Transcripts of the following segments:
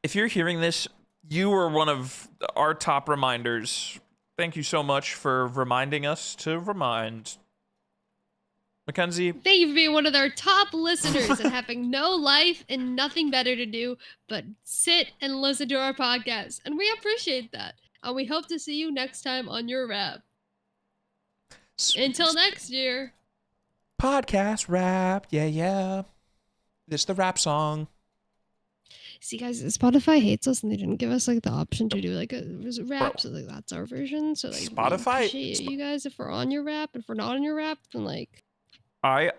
if you're hearing this, you were one of our top reminders. Thank you so much for reminding us to remind. Mckenzie. Thank you for being one of our top listeners and having no life and nothing better to do but sit and listen to our podcast. And we appreciate that. And we hope to see you next time on your rap. Until next year. Podcast rap. Yeah. This the rap song. See, guys, Spotify hates us and they didn't give us like the option to do like a rap. So like that's our version. So like Spotify, we appreciate you guys if we're on your rap. If we're not on your rap, then like I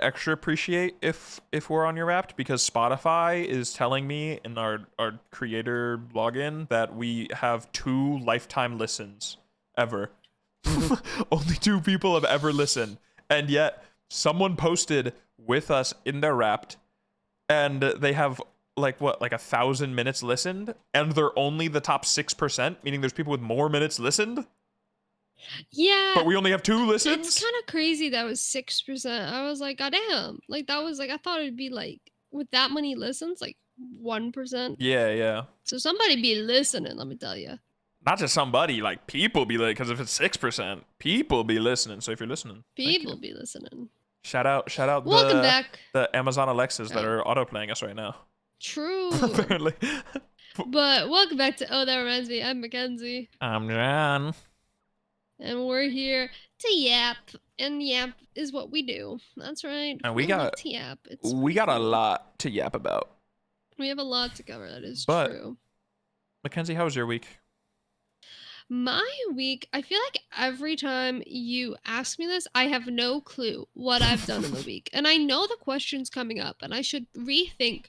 extra appreciate if we're on your Wrapped, because Spotify is telling me in our creator login that we have 2 lifetime listens ever. Only 2 people have ever listened, and yet someone posted with us in their Wrapped, and they have like 1,000 minutes listened, and they're only the top 6%, meaning there's people with more minutes listened. Yeah, but we only have 2 listens. It's kind of crazy that was 6%. I was like, goddamn, like that was like I thought it'd be like with that many listens, like 1%. Yeah. So somebody be listening, let me tell you. Not just somebody, like people be like, because if it's 6%, people be listening. So if you're listening, people be listening. Shout out! Welcome back. The Amazon Alexas that are auto playing us right now. True. Apparently. But welcome back to Oh That Reminds Me. I'm Mckenzie. I'm John. And we're here to yap, and yap is what we do. That's right. And we got to yap. We got a lot to yap about. We have a lot to cover. That is true. Mckenzie, how was your week? My week, I feel like every time you ask me this, I have no clue what I've done in the week. And I know the question's coming up, and I should rethink,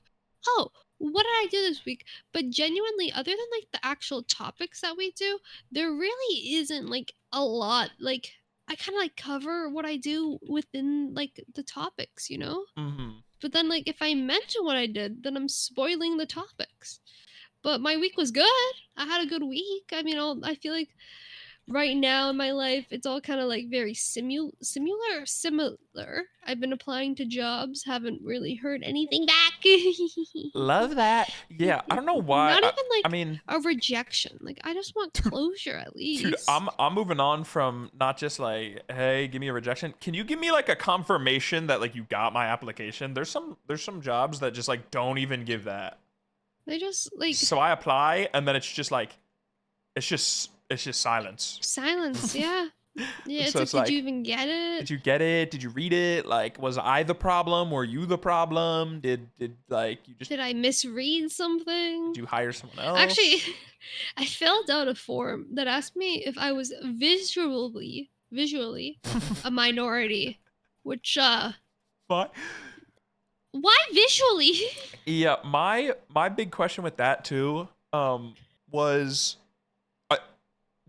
oh, what did I do this week? But genuinely, other than like the actual topics that we do, there really isn't like a lot. Like, I kind of like cover what I do within like the topics, you know? Mm-hmm. But then like if I mention what I did, then I'm spoiling the topics. But my week was good. I had a good week. I mean, I feel like right now in my life, it's all kind of like very similar. I've been applying to jobs, haven't really heard anything back. Love that. Yeah, I don't know why. Not even like I mean, a rejection. Like I just want closure at least. Dude, I'm moving on from not just like, hey, give me a rejection. Can you give me like a confirmation that like you got my application? There's some jobs that just like don't even give that. They just like. So I apply, and then it's just like, it's just silence. Silence, yeah. Yeah, So it's like, did you even get it? Did you get it? Did you read it? Like, was I the problem? Were you the problem? Did like you just? Did I misread something? Did you hire someone else? Actually, I filled out a form that asked me if I was visually a minority, which What? Why visually? Yeah, my big question with that too was,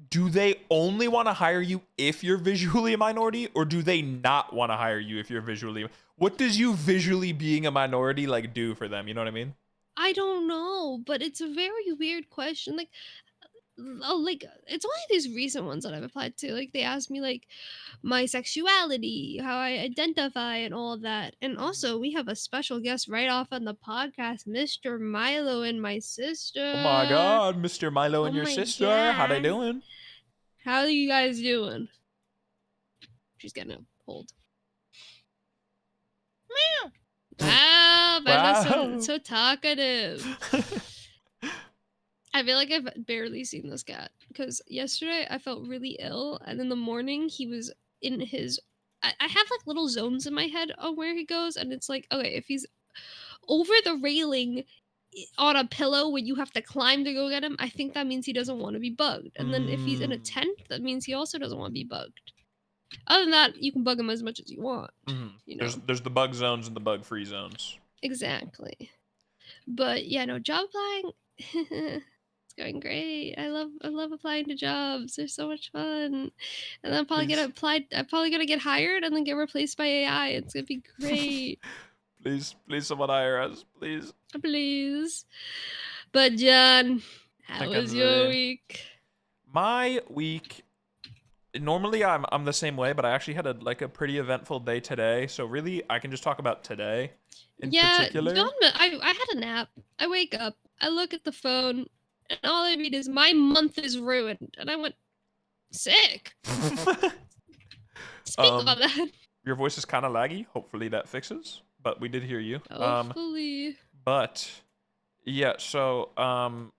do they only want to hire you if you're visually a minority, or do they not want to hire you if you're visually? What does you visually being a minority like do for them? You know what I mean? I don't know, but it's a very weird question. Like it's only these recent ones that I've applied to. Like they asked me like my sexuality, how I identify, and all of that. And also we have a special guest right off on the podcast, Mr. Milo and my sister. Oh my God, Mr. Milo and your sister, God. how they doing? How are you guys doing? She's getting a hold. Meow. Wow, Bella's so talkative. I feel like I've barely seen this cat because yesterday I felt really ill, and in the morning he was in his. I have like little zones in my head on where he goes, and it's like, okay, if he's over the railing on a pillow when you have to climb to go get him, I think that means he doesn't want to be bugged. And then if he's in a tent, that means he also doesn't want to be bugged. Other than that, you can bug him as much as you want. Mm-hmm. You know? There's the bug zones and the bug free zones. Exactly. But yeah, no, job applying. It's going great. I love applying to jobs. They're so much fun. And then I'm probably gonna get hired and then get replaced by AI. It's gonna be great. Please, someone hire us, please. Please. But John, how was your week? My week. Normally I'm the same way, but I actually had a pretty eventful day today. So really, I can just talk about today in particular. I had a nap. I wake up I look at the phone, and all I read is my month is ruined, and I went sick. Speak um, on that. your voice is kind of laggy. Hopefully that fixes. But we did hear you. Hopefully. But yeah, so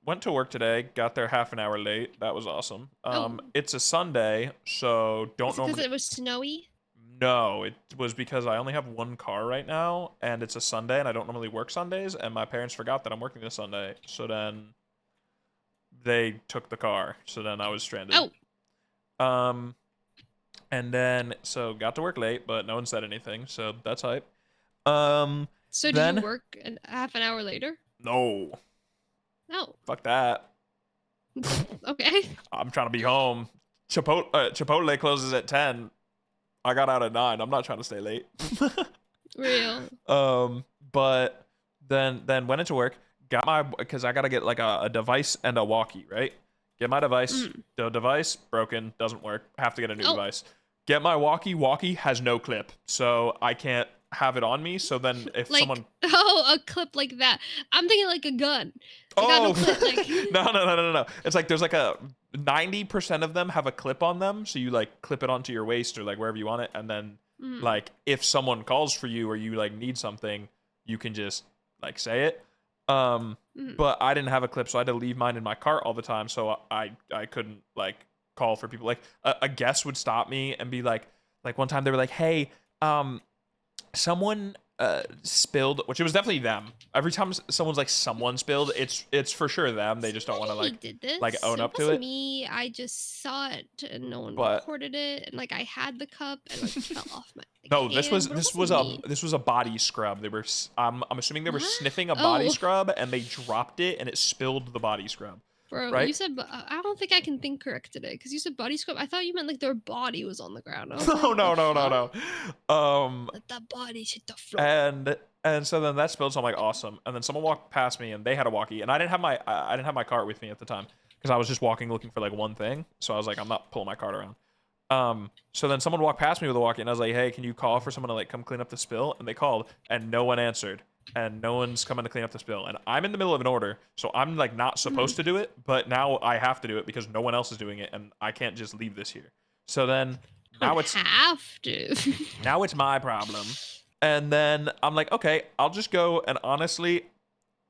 went to work today, got there half an hour late. That was awesome. Oh, It's a Sunday, so don't is it because normally. it was snowy? No, it was because I only have one car right now, and it's a Sunday, and I don't normally work Sundays, and my parents forgot that I'm working this Sunday, so then they took the car, so then I was stranded. Oh, Um, and then so got to work late, but no one said anything, so that's hype. Um, so did you then work half an hour later? no, No. fuck that. Okay. I'm trying to be home. Chipotle closes at 10. I got out at 9. I'm not trying to stay late. Real. But then went into work, got my because I gotta get like a device and a walkie, right? Get my device. Mm. The device broken, doesn't work. Have to get a new Oh, device. Get my walkie. Walkie has no clip, so I can't have it on me. So then if like someone a clip like that. I'm thinking like a gun. I got no oh clip. Like no. It's like there's like a 90% of them have a clip on them, so you like clip it onto your waist or like wherever you want it, and then mm, like if someone calls for you or you like need something, you can just like say it. mm. But I didn't have a clip, so I had to leave mine in my cart all the time, so I couldn't like call for people. Like a guest would stop me and be like one time they were like, hey, someone spilled, which it was definitely them. Every time someone's like someone spilled, it's for sure them. They just don't want to Somebody did like this. own It up to wasn't it. me. I just saw it and no one But recorded it. And like I had the cup and like fell off my no, hand, but it wasn't me. this was a body scrub. They were I'm assuming they were What? sniffing a body Oh, scrub and they dropped it and it spilled the body scrub, bro, you right? said I don't think I can think correct today because you said body scrub. I thought you meant like their body was on the ground. I was No, like, the no, no, no, fuck? no. Let the bodies hit the floor. And so then that spilled, so I'm like, awesome. And then someone walked past me and they had a walkie, and I didn't have my cart with me at the time because I was just walking looking for like one thing. So I was like, I'm not pulling my cart around. So then someone walked past me with a walkie, and I was like, hey, can you call for someone to like come clean up the spill? And they called, and no one answered, and no one's coming to clean up the spill. And I'm in the middle of an order, so I'm like not supposed to do it, but now I have to do it because no one else is doing it, and I can't just leave this here. So then Don't now it's have to. now it's my problem. And then I'm like, okay, I'll just go. And honestly,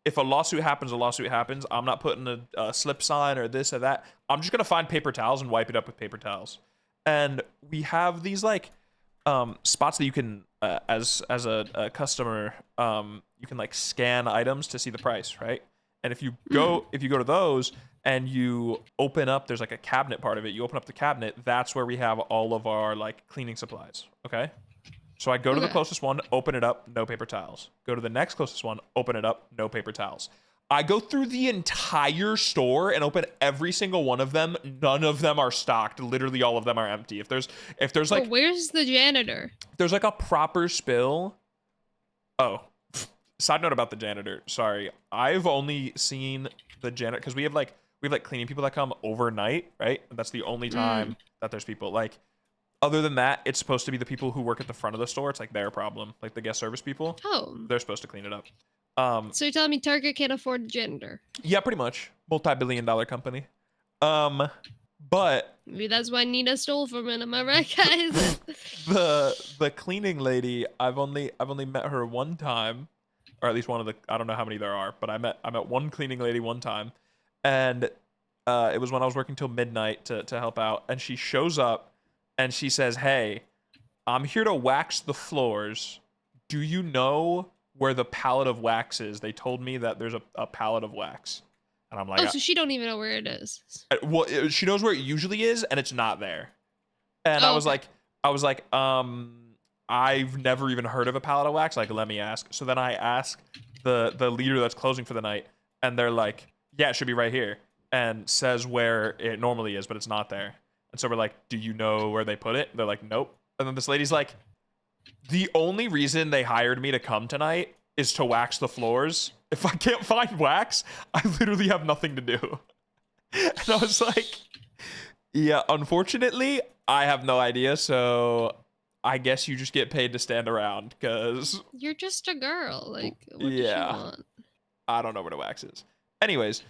if a lawsuit happens, a lawsuit happens. I'm not putting a slip sign or this or that. I'm just gonna find paper towels and wipe it up with paper towels. And we have these like spots that you can, as a customer, you can like scan items to see the price, right? And if you go to those and you open up, there's like a cabinet part of it. You open up the cabinet. That's where we have all of our like cleaning supplies. Okay. So I go to the Okay. closest one, open it up, no paper towels. Go to the next closest one, open it up, no paper towels. I go through the entire store and open every single one of them. None of them are stocked. Literally all of them are empty. If there's Bro, like where's the janitor? there's like a proper spill. Oh, side note about the janitor. Sorry. I've only seen the janitor because we have like cleaning people that come overnight, right? And that's the only Mm. time that there's people. Like other than that, it's supposed to be the people who work at the front of the store. It's like their problem. Like the guest service people, Oh. they're supposed to clean it up. So you're telling me Target can't afford a janitor? Yeah, pretty much. Multi-billion-dollar company. Um, but Maybe that's why Nina stole from it. Am I right, guys? the cleaning lady, I've only met her one time, or at least one of the, I don't know how many there are, but I met one cleaning lady one time, and it was when I was working till midnight to help out, and she shows up and she says, "Hey, I'm here to wax the floors. Do you know where the pallet of wax is? They told me that there's a pallet of wax." And I'm like, Oh, so she don't even know where it is. well, she knows where it usually is, and it's not there. And Oh, okay. I was like, I've never even heard of a pallet of wax. Like, let me ask. So then I ask the leader that's closing for the night, and they're like, yeah, it should be right here, and says where it normally is, but it's not there. And so we're like, do you know where they put it? They're like, nope. And then this lady's like, the only reason they hired me to come tonight is to wax the floors. If I can't find wax, I literally have nothing to do. And I was like, yeah, unfortunately, I have no idea. So I guess you just get paid to stand around because You're just a girl. Like, what does she yeah, want? I don't know where the wax is. Anyways,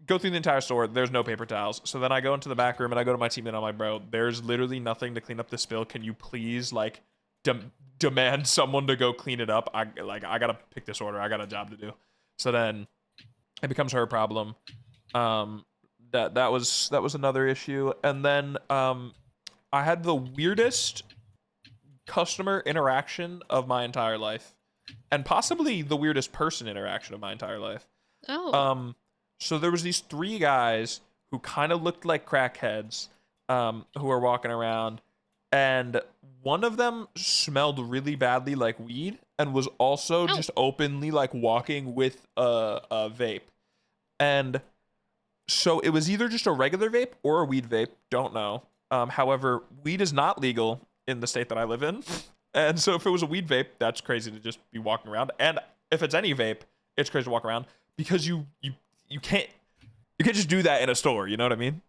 go through the entire store. There's no paper towels. So then I go into the back room and I go to my teammate. I'm like, bro, there's literally nothing to clean up the spill. Can you please like demand someone to go clean it up? I gotta pick this order. I got a job to do. So then it becomes her problem. That was another issue. And then I had the weirdest customer interaction of my entire life, and possibly the weirdest person interaction of my entire life. Oh. So there was these 3 guys who kind of looked like crackheads, who were walking around, and one of them smelled really badly like weed, and was also just openly like walking with a vape. And so it was either just a regular vape or a weed vape, don't know. However, weed is not legal in the state that I live in. And so if it was a weed vape, that's crazy to just be walking around. And if it's any vape, it's crazy to walk around because you can't just do that in a store, you know what I mean?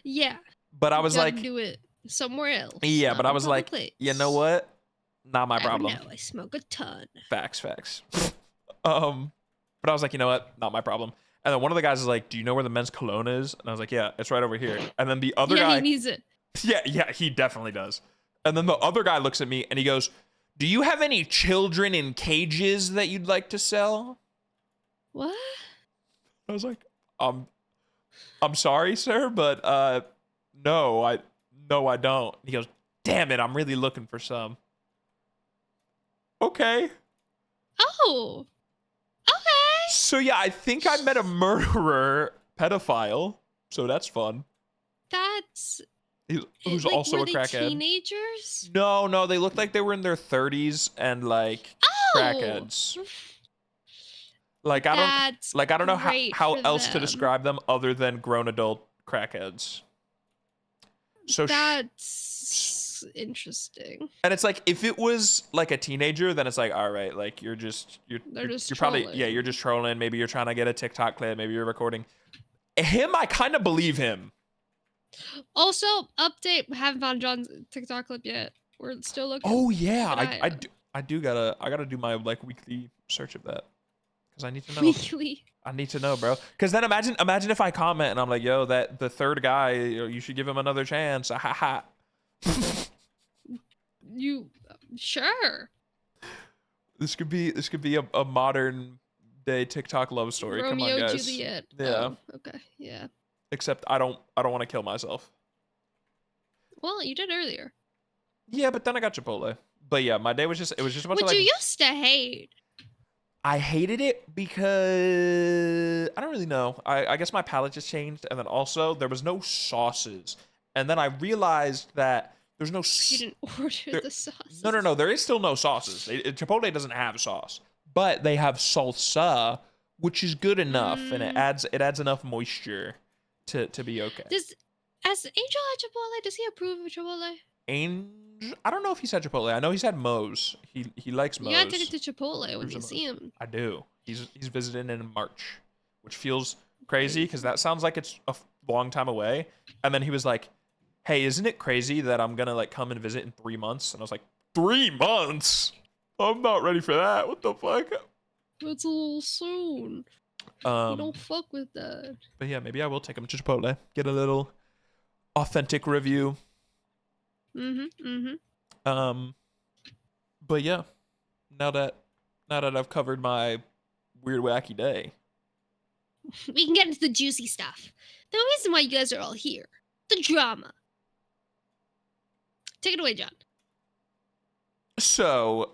Yeah. But I was like, do it somewhere else. yeah, but I was like, you know what? Not my problem. I know, I smoke a ton. Facts. But I was like, you know what? Not my problem. And then one of the guys is like, do you know where the men's cologne is? And I was like, yeah, it's right over here. And then the other guy, he needs it. Yeah, he definitely does. And then the other guy looks at me and he goes, do you have any children in cages that you'd like to sell? What? I was like, I'm sorry, sir, but no, I don't. He goes, damn it, I'm really looking for some. Okay. Oh. Okay. So yeah, I think I met a murderer pedophile. So that's fun. That's who's like, also were a they crackhead. Teenagers? No, they looked like they were in their 30s and like crackheads. Like I don't know how else to describe them other than grown adult crackheads. So that's interesting. And it's like if it was like a teenager, then it's like, all right, like you're probably you're just trolling. Maybe you're trying to get a TikTok clip. Maybe you're recording. Him, I kind of believe him. Also, update. Haven't found John's TikTok clip yet. We're still looking. Oh yeah, I gotta do my like weekly search of that because I need to know. Weekly. I need to know, bro. Because then imagine if I comment and I'm like, yo, that the third guy, you should give him another chance. Ha ha. You sure? This could be a modern day TikTok love story. Romeo, come on, guys. Juliet. Yeah. Okay. Yeah. Except I don't want to kill myself. Well, you did earlier. Yeah, but then I got Chipotle. But yeah, my day was just a bunch of like. What you used to hate? I hated it because I don't really know. I guess my palate just changed, and then also there was no sauces, and then I realized that there's no. You didn't order the sauce. No. There is still no sauces. Chipotle doesn't have sauce, but they have salsa, which is good enough, and it adds enough moisture to be okay. Has Angel had Chipotle? Does he approve of Chipotle? Angel, I don't know if he's had Chipotle. I know he's had Moe's. He likes Moe's. You gotta take it to Chipotle when you see him. I do. He's visiting in March, which feels crazy because that sounds like it's a long time away. And then he was like, hey, isn't it crazy that I'm gonna like come and visit in 3 months? And I was like, 3 months? I'm not ready for that. What the fuck? It's a little soon. You don't fuck with that. But yeah, maybe I will take him to Chipotle. Get a little authentic review. But yeah, now that I've covered my weird wacky day, we can get into the juicy stuff. The reason why you guys are all here. The drama. Take it away, John. So,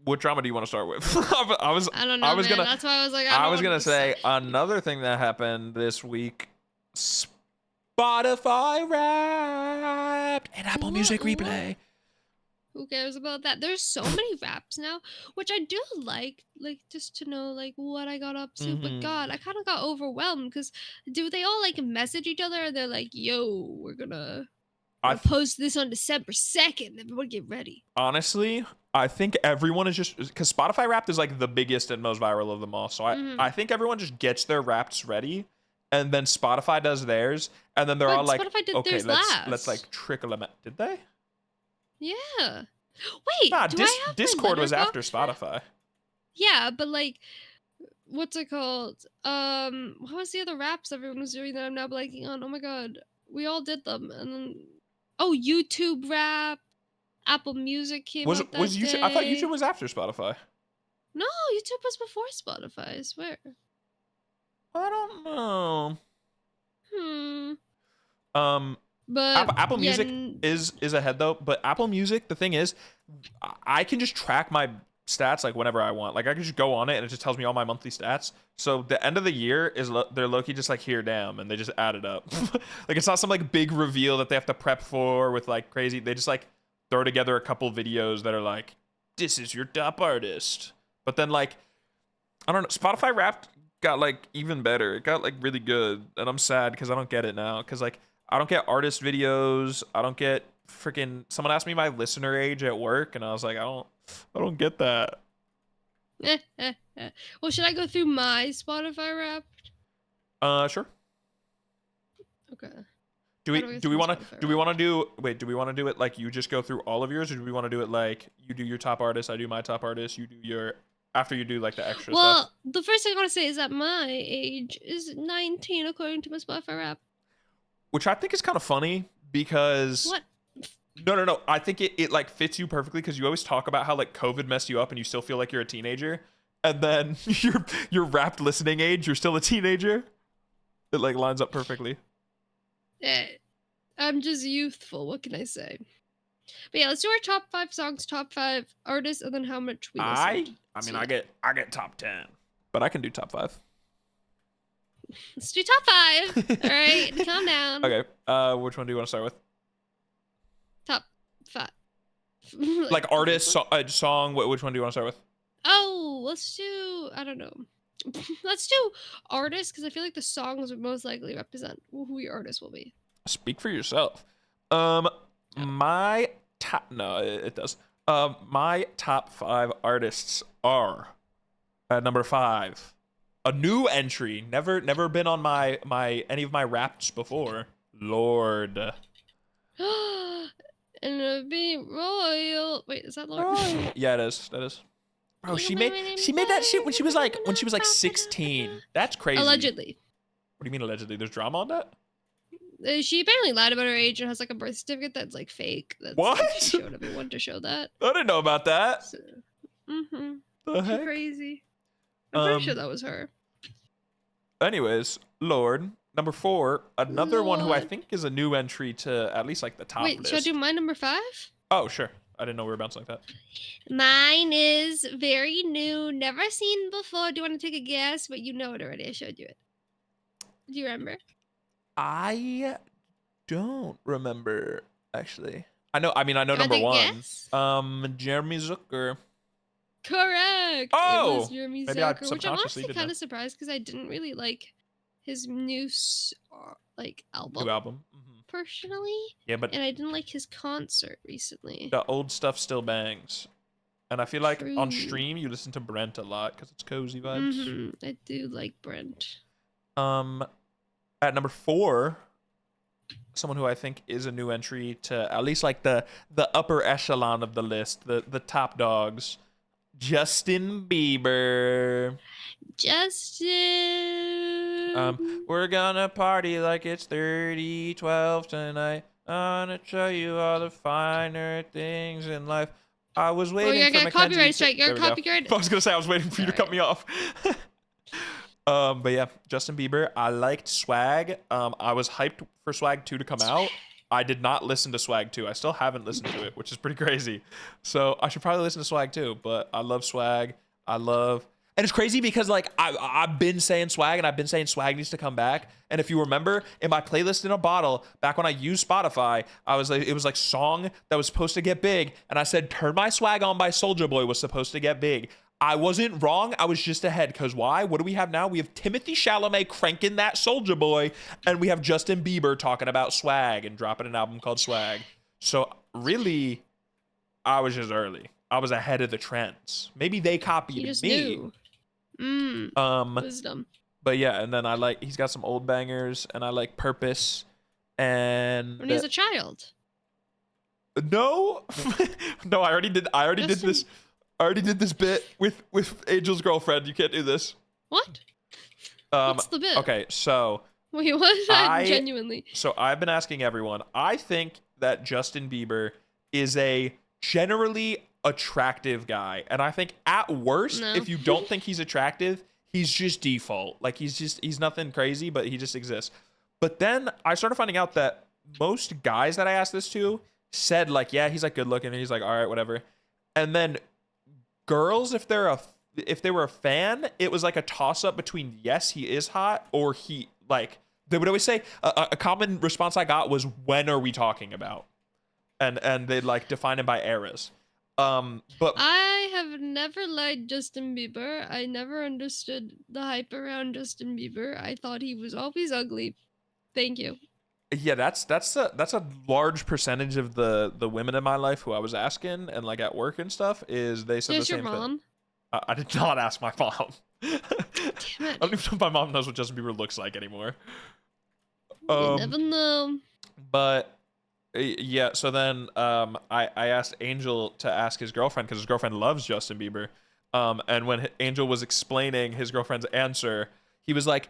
what drama do you want to start with? I don't know, man. That's why I was like, I was gonna say another thing that happened this week. Spotify Wrapped and Apple Music Replay. Who cares about that? There's so many raps now, which I do like just to know like what I got up to. But God, I kind of got overwhelmed because do they all like message each other? Or they're like, "Yo, we're gonna post this on December 2nd. Everyone get ready." Honestly, I think everyone is just because Spotify Wrapped is like the biggest and most viral of them all. So I think everyone just gets their raps ready. And then Spotify does theirs, and then they're all like, "Okay, let's like trickle them out." Did they? Yeah. Wait. Nah, Discord was after Spotify. Yeah, but like, what's it called? What was the other raps everyone was doing that I'm now blanking on? Oh my god. We all did them. And then oh, YouTube rap. Apple Music came Was out was that YouTube? I thought YouTube day. was after Spotify. No, YouTube was before Spotify, I swear. I don't know. Hmm. Um, But Apple yeah, Music is ahead though. But Apple Music, the thing is, I can just track my stats like whenever I want. Like I can just go on it and it just tells me all my monthly stats. So the end of the year is they're low-key just like here, damn, and they just add it up. Like it's not some like big reveal that they have to prep for with like crazy. They just like throw together a couple videos that are like, this is your top artist. But then like I don't know, Spotify Wrapped got like even better. It got like really good, and I'm sad because I don't get it now. Because like I don't get artist videos. I don't get freaking. Someone asked me my listener age at work, and I was like, I don't get that. well, should I go through my Spotify rap? Sure. Okay. Do How we do I go do through we my want Spotify to do we Wrapped? want to do wait? Do we want to do it like you just go through all of yours, or do we want to do it like you do your top artist, I do my top artist, you do your after you do like the extra stuff? Well, the first thing I want to say is that my age is 19 according to my Spotify rap. Which I think is kind of funny because What? no. I think it like fits you perfectly because you always talk about how like COVID messed you up and you still feel like you're a teenager, and then your Wrapped listening age, you're still a teenager. It like lines up perfectly. I'm just youthful. What can I say? But yeah, let's do our top 5 songs, top 5 artists, and then how much we listened. I mean, So, I get top 10, but I can do top 5. let's do top 5. All right, calm down. Okay. Which one do you want to start with? Top 5. Like artist, song. Which one do you want to start with? Oh, let's do. I don't know. Let's do artists because I feel like the songs would most likely represent who your artist will be. Speak for yourself. My top. No, it does. My top 5 artists are at number 5. A new entry, never been on my any of my raps before. Lord. And be royal. Wait, is that Lord? Yeah, it is. That is. Bro, she made that shit when she was like 16. That's crazy. Allegedly. What do you mean allegedly? There's drama on that? She apparently lied about her age and has like a birth certificate that's like fake. That's, What? Like, she showed everyone to show that. I didn't know about that. So, The She's heck? crazy. I'm pretty sure that was her. Anyways, Lord. Number 4, another one who I Lord. think is a new entry to at least like the top Wait, list. should I do my number 5? Oh, sure. I didn't know we were bouncing like that. Mine is very new, never seen before. Do you want to take a guess? But you know it already. I showed you it. Do you remember? I don't remember actually. I know Wanna number take a 1. guess? Jeremy Zucker. Correct. Oh! It was Jeremy Maybe I Zucker, which I'm subconsciously honestly did kind that. of surprised because I didn't really like his new album New album. Mm-hmm. personally, Yeah, but and I didn't like his concert recently. the old stuff still bangs. And I feel like on True. stream you listen to Brent a lot because it's cozy vibes. I do like Brent. At number 4, someone who I think is a new entry to at least like the upper echelon of the list, the top dogs, Justin Bieber. Justin. We're gonna party like it's 3012 tonight. I'm gonna show you all the finer things in life. I was waiting you're for gonna Mckenzie copyright strike. You're There we go. copyright. I was gonna say I was waiting for you to cut me off. But yeah, Justin Bieber. I liked Swag. I was hyped for Swag 2 to come out. I did not listen to Swag 2. I still haven't listened to it, which is pretty crazy. So I should probably listen to Swag 2. But I love Swag. And it's crazy because like I've been saying Swag and I've been saying Swag needs to come back. And if you remember in my playlist in a bottle, back when I used Spotify, I was like, it was like song that was supposed to get big. And I said, Turn My Swag On by Soulja Boy was supposed to get big. I wasn't wrong. I was just ahead. Because why? What do we have now? We have Timothy Chalamet cranking that Soulja Boy. And we have Justin Bieber talking about Swag and dropping an album called Swag. So really, I was just early. I was ahead of the trends. Maybe they copied You just me. knew. Wisdom. But yeah, and then he's got some old bangers, and I like Purpose, and When he was a child. no, no, I already did this. I already did this bit with Angel's girlfriend. You can't do this. What? What's the bit? Okay, so Wait, what? Genuinely. so I've been asking everyone. I think that Justin Bieber is a generally attractive guy, and I think at worst, No. if you don't think he's attractive, he's just default. Like he's nothing crazy, but he just exists. But then I started finding out that most guys that I asked this to said like, yeah, he's like good looking, and he's like, all right, whatever. And then girls, if they were a fan, it was like a toss up between yes, he is hot, or he like they would always say a common response I got was when are we talking about, and they'd like define it by eras. But I have never liked Justin Bieber. I never understood the hype around Justin Bieber. I thought he was always ugly. Thank you. yeah, that's a large percentage of the women in my life who I was asking and like at work and stuff is they said There's the your same thing. mom. I did not ask my mom. Damn I it. don't even know if my mom knows what Justin Bieber looks like anymore. You never know. But yeah, so then I asked Angel to ask his girlfriend because his girlfriend loves Justin Bieber. And when Angel was explaining his girlfriend's answer, he was like,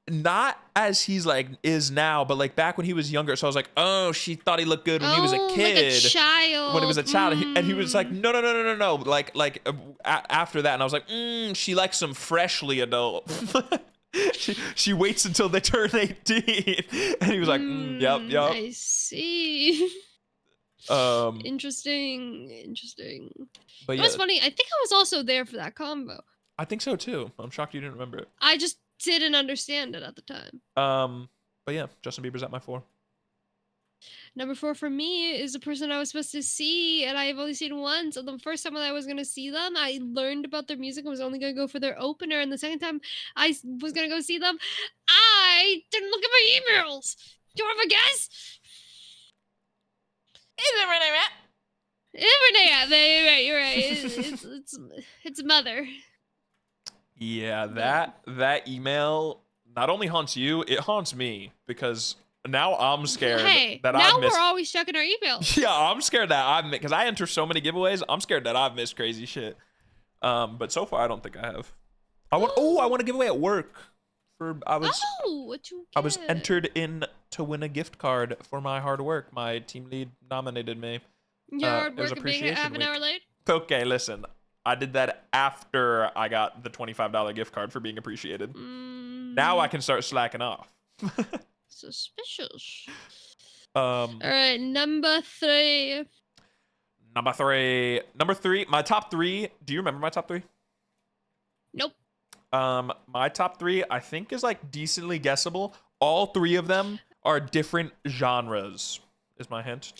not as he's like is now, but like back when he was younger. So I was like, oh, she thought he looked good when he was a kid. Like a child. When he was a child, and he was like, no, like after that, and I was like, she likes some freshly adult. she waits until they turn 18, and he was like, yep. I see. Interesting. But It yeah, was funny. I think I was also there for that combo. I think so too. I'm shocked you didn't remember it. I just didn't understand it at the time. But yeah, Justin Bieber's at my 4. Number 4 for me is a person I was supposed to see, and I've only seen once. And the first time that I was going to see them, I learned about their music and was only going to go for their opener. And the second time I was going to go see them, I didn't look at my emails. Do you have a guess? You're right. It's mother. Yeah, that email not only haunts you, it haunts me because now I'm scared that now I've missed. we're always checking our emails. Yeah, I'm scared that I've because I enter so many giveaways. I'm scared that I've missed crazy shit. But so far I don't think I have. I want a giveaway at work. What you get? I was entered in to win a gift card for my hard work. My team lead nominated me. Your hard it was work being half an week. hour late? Okay, listen. I did that after I got the $25 gift card for being appreciated. Now I can start slacking off. Suspicious. All right, number 3. Number three. My top 3. Do you remember my top 3? Nope. My top 3 I think is like decently guessable. All 3 of them are different genres. Is my hint?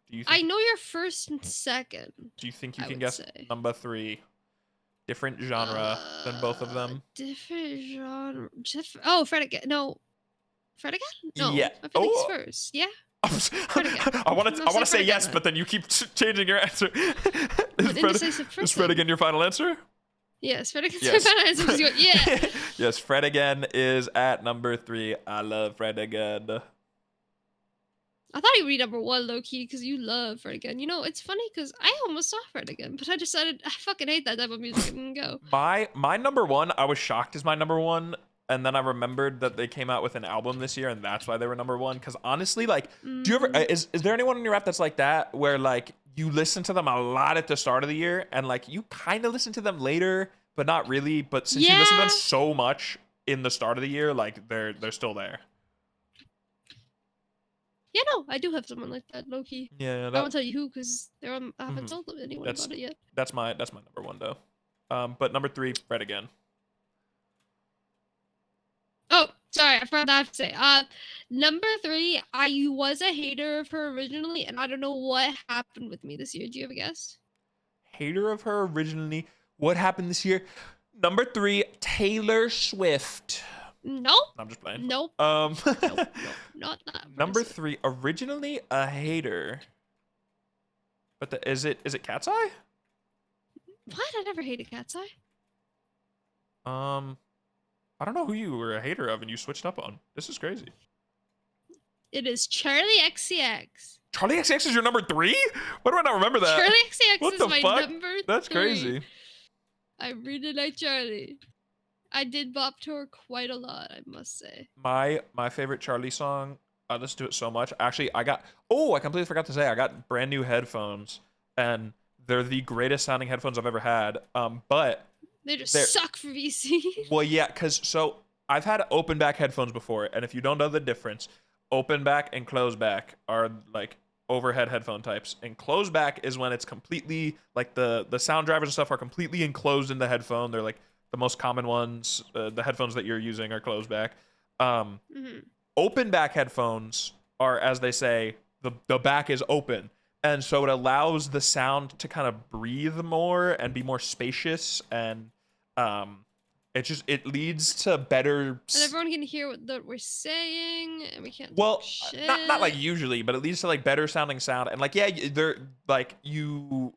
Do you think, I know your first and second. do you think you can guess number 3? Different genre than both of them. Different genre. Oh, Fred again. No. Fred again? No. Yeah. I feel like he's first. Yeah. I want to say yes, but then you keep changing your answer. Is Fred again your final answer? Yes, Fred again's my final answer. Yeah. Yes, Fred again is at number 3. I love Fred again. I thought he'd be number 1 low key because you love Fred again. You know, it's funny because I almost saw Fred again, but I decided I fucking hate that type of music and go. My number 1, I was shocked is my number 1. And then I remembered that they came out with an album this year, and that's why they were number 1. Because honestly, like, do you ever is there anyone in your rap that's like that, where like you listen to them a lot at the start of the year, and like you kind of listen to them later, but not really. But since you listen to them so much in the start of the year, like they're still there. Yeah, no, I do have someone like that, low key. Yeah, I won't tell you who because I haven't told anyone about it yet. That's my number 1 though. But number 3, Fred again. Oh, sorry, I forgot that to say. Number 3, I was a hater of her originally, and I don't know what happened with me this year. Do you have a guess? Hater of her originally. What happened this year? Number 3, Taylor Swift. Nope. I'm just playing. Nope. Nope, not that. Number 3, originally a hater. But is it Cat's Eye? What? I never hated Cat's Eye. I don't know who you were a hater of and you switched up on. This is crazy. It is Charlie XCX. Charlie XCX is your number 3? Why do I not remember that? Charlie XCX What is the my fuck? number 3. That's crazy. I really like Charlie. I did bop to her quite a lot, I must say. My favorite Charlie song. I listen to it so much. Actually, I completely forgot to say I got brand new headphones, and they're the greatest sounding headphones I've ever had. But They just they're suck for VC. well, yeah, cause so I've had open back headphones before, and if you don't know the difference, open back and close back are like overhead headphone types, and close back is when it's completely like the sound drivers and stuff are completely enclosed in the headphone. They're like the most common ones. The headphones that you're using are closed back. Um, hmm Open back headphones are, as they say, the back is open, and so it allows the sound to kind of breathe more and be more spacious, and um it leads to better And everyone can hear what we're saying, and we can't talk well, not like shit. usually, but it leads to like better sounding sound, and like yeah, they're like you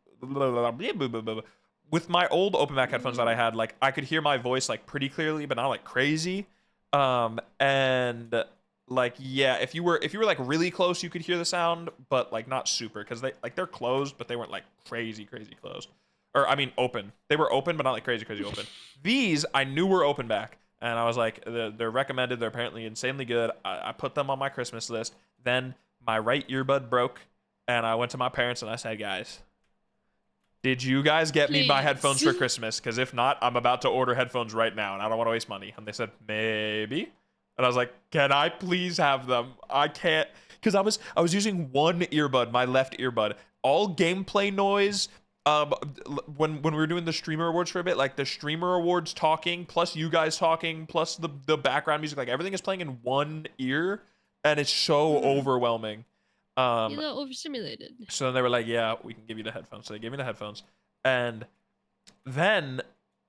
with my old open back headphones that I Mm. had, like I could hear my voice like pretty clearly, but not like crazy. And like yeah, if you were like really close, you could hear the sound, but like not super, because they're closed, but they weren't like crazy closed. Or I mean open. They were open, but not like crazy open. These I knew were open back, and I was like, they're recommended. They're apparently insanely good. I put them on my Christmas list. Then my right earbud broke, and I went to my parents and I said, guys, did you guys get me my headphones Please. for Christmas? Because if not, I'm about to order headphones right now, and I don't want to waste money. And they said, maybe. And I was like, can I please have them? I can't, because I was using one earbud, my left earbud. All gameplay noise. When we were doing the streamer awards for a bit, like the streamer awards talking, plus you guys talking, plus the background music, like everything is playing in one ear, and it's so Mhm. overwhelming. You Um, little overstimulated. so then they were like, "Yeah, we can give you the headphones." So they gave me the headphones, and then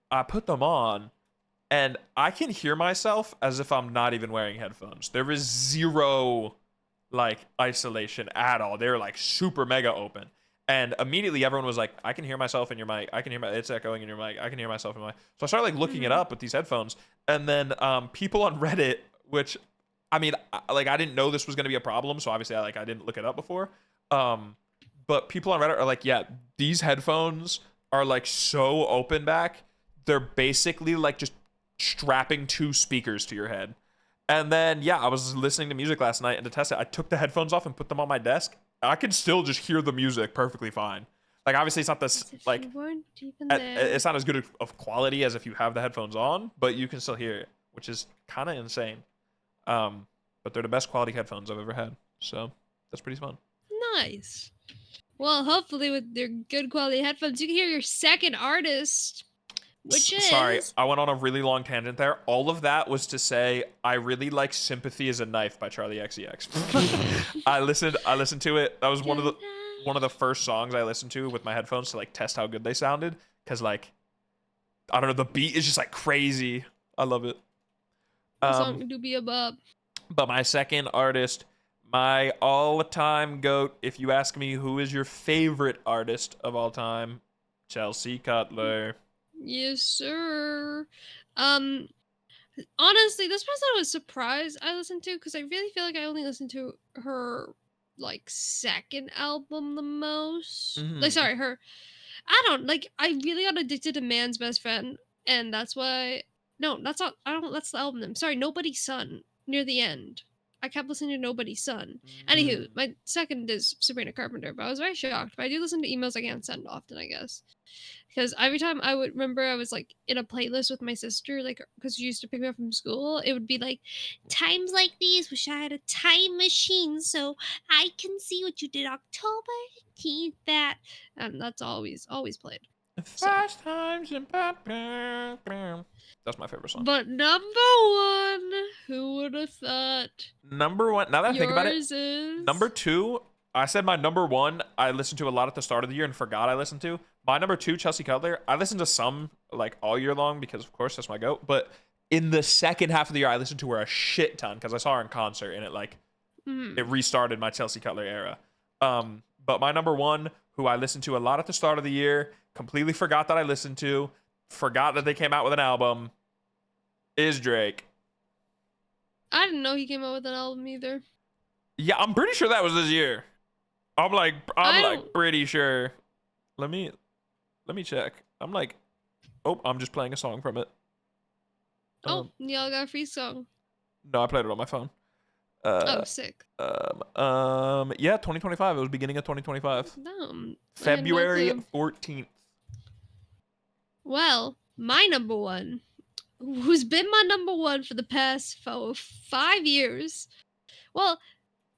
I put them on, and I can hear myself as if I'm not even wearing headphones. There is zero like isolation at all. They're like super mega open. And immediately everyone was like, I can hear myself in your mic. I can hear it's echoing in your mic. I can hear myself in my. So I started like looking it Mhm. up with these headphones. And then people on Reddit, which I mean, like I didn't know this was going to be a problem. So obviously I didn't look it up before. Um, but people on Reddit are like, yeah, these headphones are like so open back. They're basically like just strapping two speakers to your head. And then yeah, I was listening to music last night, and to test it, I took the headphones off and put them on my desk. I could still just hear the music perfectly fine. Like obviously it's not this As if you like weren't even there. it's not as good of quality as if you have the headphones on, but you can still hear it, which is kind of insane. Um, but they're the best quality headphones I've ever had, so that's pretty fun. Nice. Well, hopefully with your good quality headphones, you can hear your second artist, which Sorry, is I went on a really long tangent there. All of that was to say I really like "Sympathy Is a Knife" by Charlie XCX. I listened to it. That was one of the Good first songs I listened to with my headphones to like test how good they sounded. Cause like I don't know, the beat is just like crazy. I love it. song Um, do be a bop. but my second artist, my all-time goat. If you ask me, who is your favorite artist of all time? Chelsea Cutler. Yes, sir. Um, honestly, this person I was surprised I listened to because I really feel like I only listened to her like second album the most. Like, Hmm. sorry, her. I don't like. I really got addicted to Man's Best Friend, and that's why. No, that's not. I don't. That's the album name. Sorry, Nobody's Son. Near the end, I kept listening to Nobody's Son. Anywho, Mm. my second is Sabrina Carpenter, but I was very shocked. But I do listen to emails I can't send often, I guess. Because every time I would remember I was like in a playlist with my sister, like because she used to pick me up from school, it would be like times like these. Wish I had a time machine so I can see what you did October 18th. That and that's always played. So, Fast times in That's my favorite song. but number one, who would have thought? Number one. Now that I think about it, Yours number is two. I said my number one. I listened to a lot at the start of the year and forgot I listened to. My number two, Chelsea Cutler. I listened to some like all year long because of course that's my goat. But in the second half of the year, I listened to her a shit ton because I saw her in concert, and it mm, restarted my Chelsea Cutler era. But my number one, who I listened to a lot at the start of the year, completely forgot that I listened to, forgot that they came out with an album, is Drake. I didn't know he came out with an album either. Yeah, I'm pretty sure that was this year. I'm I like don't. pretty sure. Let me check. I'm like, oh, I'm just playing a song from it. Oh, Um, y'all got a free song. no, I played it on my phone. Oh, sick. Yeah, 2025. It was beginning of 2025. Damn, I had no February clue. 14th. Well, my number one, who's been my number one for the past 5 years. Well,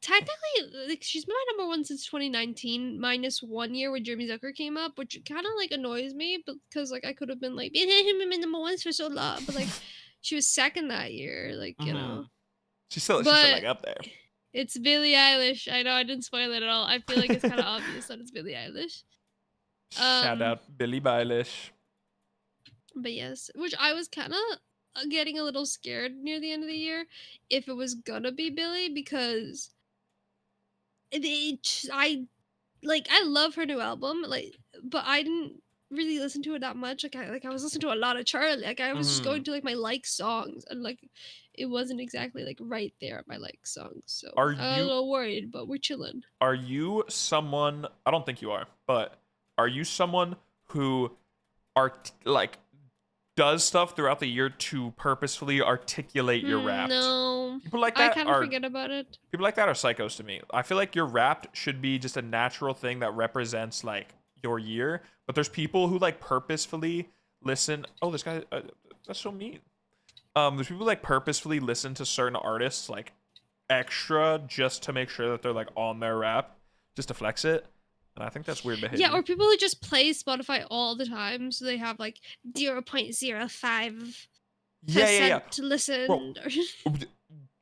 technically, like, she's been my number one since 2019, minus 1 year when Jeremy Zucker came up, which kind of like annoys me because like I could have been like, been number ones for so long, but like she was second that year, like you Mm-hmm. know. She's still But like up there. it's Billie Eilish. I know I didn't spoil it at all. I feel like it's kind of obvious that it's Billie Eilish. Shout out Billie Eilish. But yes, which I was kind of getting a little scared near the end of the year if it was gonna be Billie because I love her new album, like, but I didn't really listen to it that much. I was listening to a lot of Charlie. Like I was just Mm-hmm. going to like my like songs, and like it wasn't exactly like right there at my like songs. So Are I was a you little worried, but we're chilling. are you someone? I don't think you are, but are you someone who like does stuff throughout the year to purposefully articulate your Wrapped? No, People like I that kind of are forget about it. people like that are psychos to me. I feel like your Wrapped should be just a natural thing that represents like your year. But there's people who like purposefully listen. Oh, this guy, that's so mean. There's people who, like purposefully listen to certain artists like extra just to make sure that they're like on their rap, just to flex it. And I think that's weird behavior. Yeah, or people who just play Spotify all the time, so they have like 0.05% Yeah. to Bro, listen.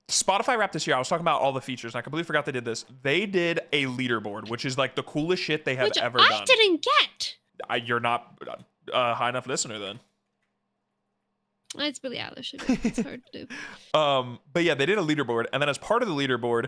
Spotify Wrapped this year, I was talking about all the features, and I completely forgot they did this. They did a leaderboard, which is like the coolest shit they have Which ever I done. didn't get. You're not a high enough listener then. It's Billie Eilish. It's hard to do. But yeah, they did a leaderboard, and then as part of the leaderboard,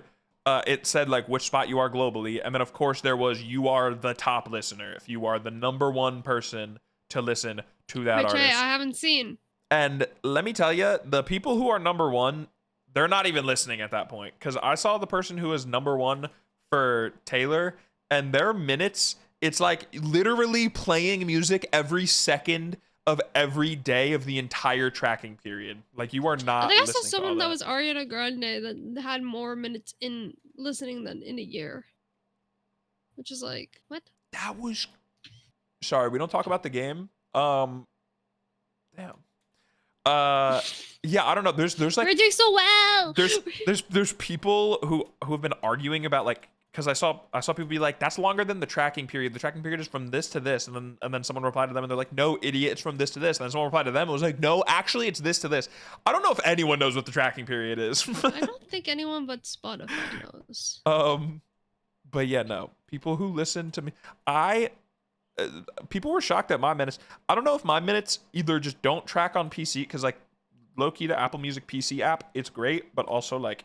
it said like which spot you are globally, and then of course there was you are the top listener if you are the number one person to listen to that Which I artist. haven't seen. And let me tell you, the people who are number one, they're not even listening at that point. Because I saw the person who was number one for Taylor, and their minutes, it's like literally playing music every second of every day of the entire tracking period. Like you are not. I think I saw listening to all someone that was Ariana Grande that had more minutes in listening than in a year. Which is like, what? That was. Sorry, we don't talk about the game. Damn. Yeah, I don't know. There's like We're doing so well. there's people who have been arguing about like, because I saw people be like, that's longer than the tracking period. The tracking period is from this to this, and then someone replied to them and they're like, no, idiot, it's from this to this. And then someone replied to them and was like, no, actually it's this to this. I don't know if anyone knows what the tracking period is. I don't think anyone but Spotify knows. But yeah, no. People who listen to me, people were shocked at my minutes. I don't know if my minutes either just don't track on PC because like low key to Apple Music PC app, it's great, but also like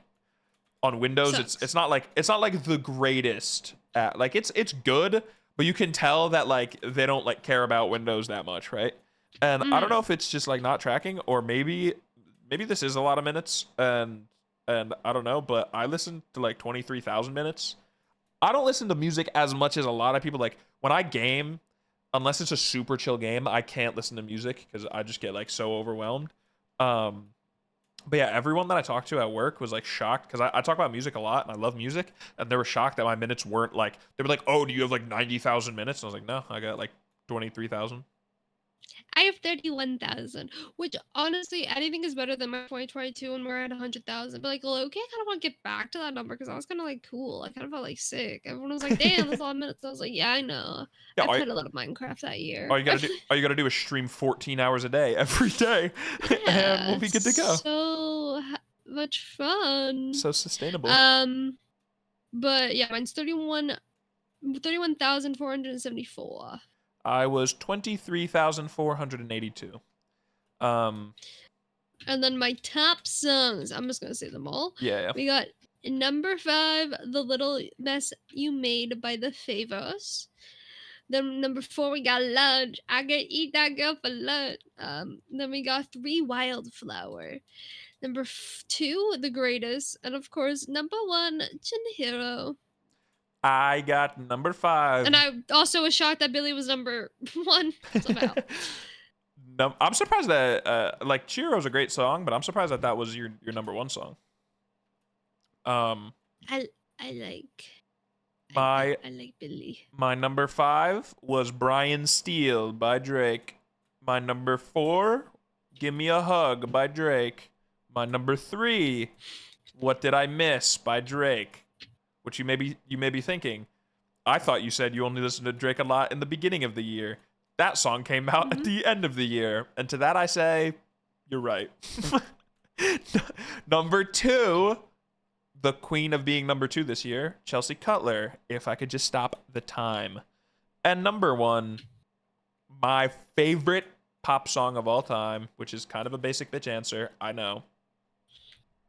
on Windows, Sucks. it's not like the greatest app. Like it's good, but you can tell that like they don't like care about Windows that much, right? And I don't know if it's just like not tracking or maybe this is a lot of minutes and I don't know, but I listen to like 23,000 minutes. I don't listen to music as much as a lot of people. Like when I game, unless it's a super chill game, I can't listen to music because I just get like so overwhelmed. But yeah, everyone that I talked to at work was like shocked because I talk about music a lot and I love music, and they were shocked that my minutes weren't like, they were like, oh, do you have like 90,000 minutes? And I was like, no, I got like 23,000. I have 31,000, which honestly, anything is better than my 2022 when we're at 100,000. But like, okay, I kind of want to get back to that number because I was kind of like cool. I kind of felt like sick. Everyone was like, damn, that's a lot of minutes. I was like, yeah, I know. Yeah, I played a lot of Minecraft that year. All you gotta do is stream 14 hours a day every day, and we'll be good to go. So much fun. So sustainable. But yeah, mine's 31,474. I was 23,482. And then my top songs, I'm just gonna say them all. Yeah. We got number 5, The Little Mess You Made by The Favors. Then number 4, we got Lunch. I can eat that girl for lunch. Then we got 3, Wildflower. Number 2, The Greatest. And of course, number 1, Chinhiro. I got number 5. And I also was shocked that Billy was number 1 somehow. No, I'm surprised that like Chihiro's a great song, but I'm surprised that that was your number one song. Um, I I like my I like Billy. my number 5 was Brian Steele by Drake. My number 4, Give Me a Hug by Drake. My number 3, What Did I Miss by Drake. Which you may be thinking, I thought you said you only listened to Drake a lot in the beginning of the year. That song came out at the end of the year. And to that I say, you're right. Number 2, the queen of being number 2 this year, Chelsea Cutler, If I Could Just Stop the Time. And number 1, my favorite pop song of all time, which is kind of a basic bitch answer, I know.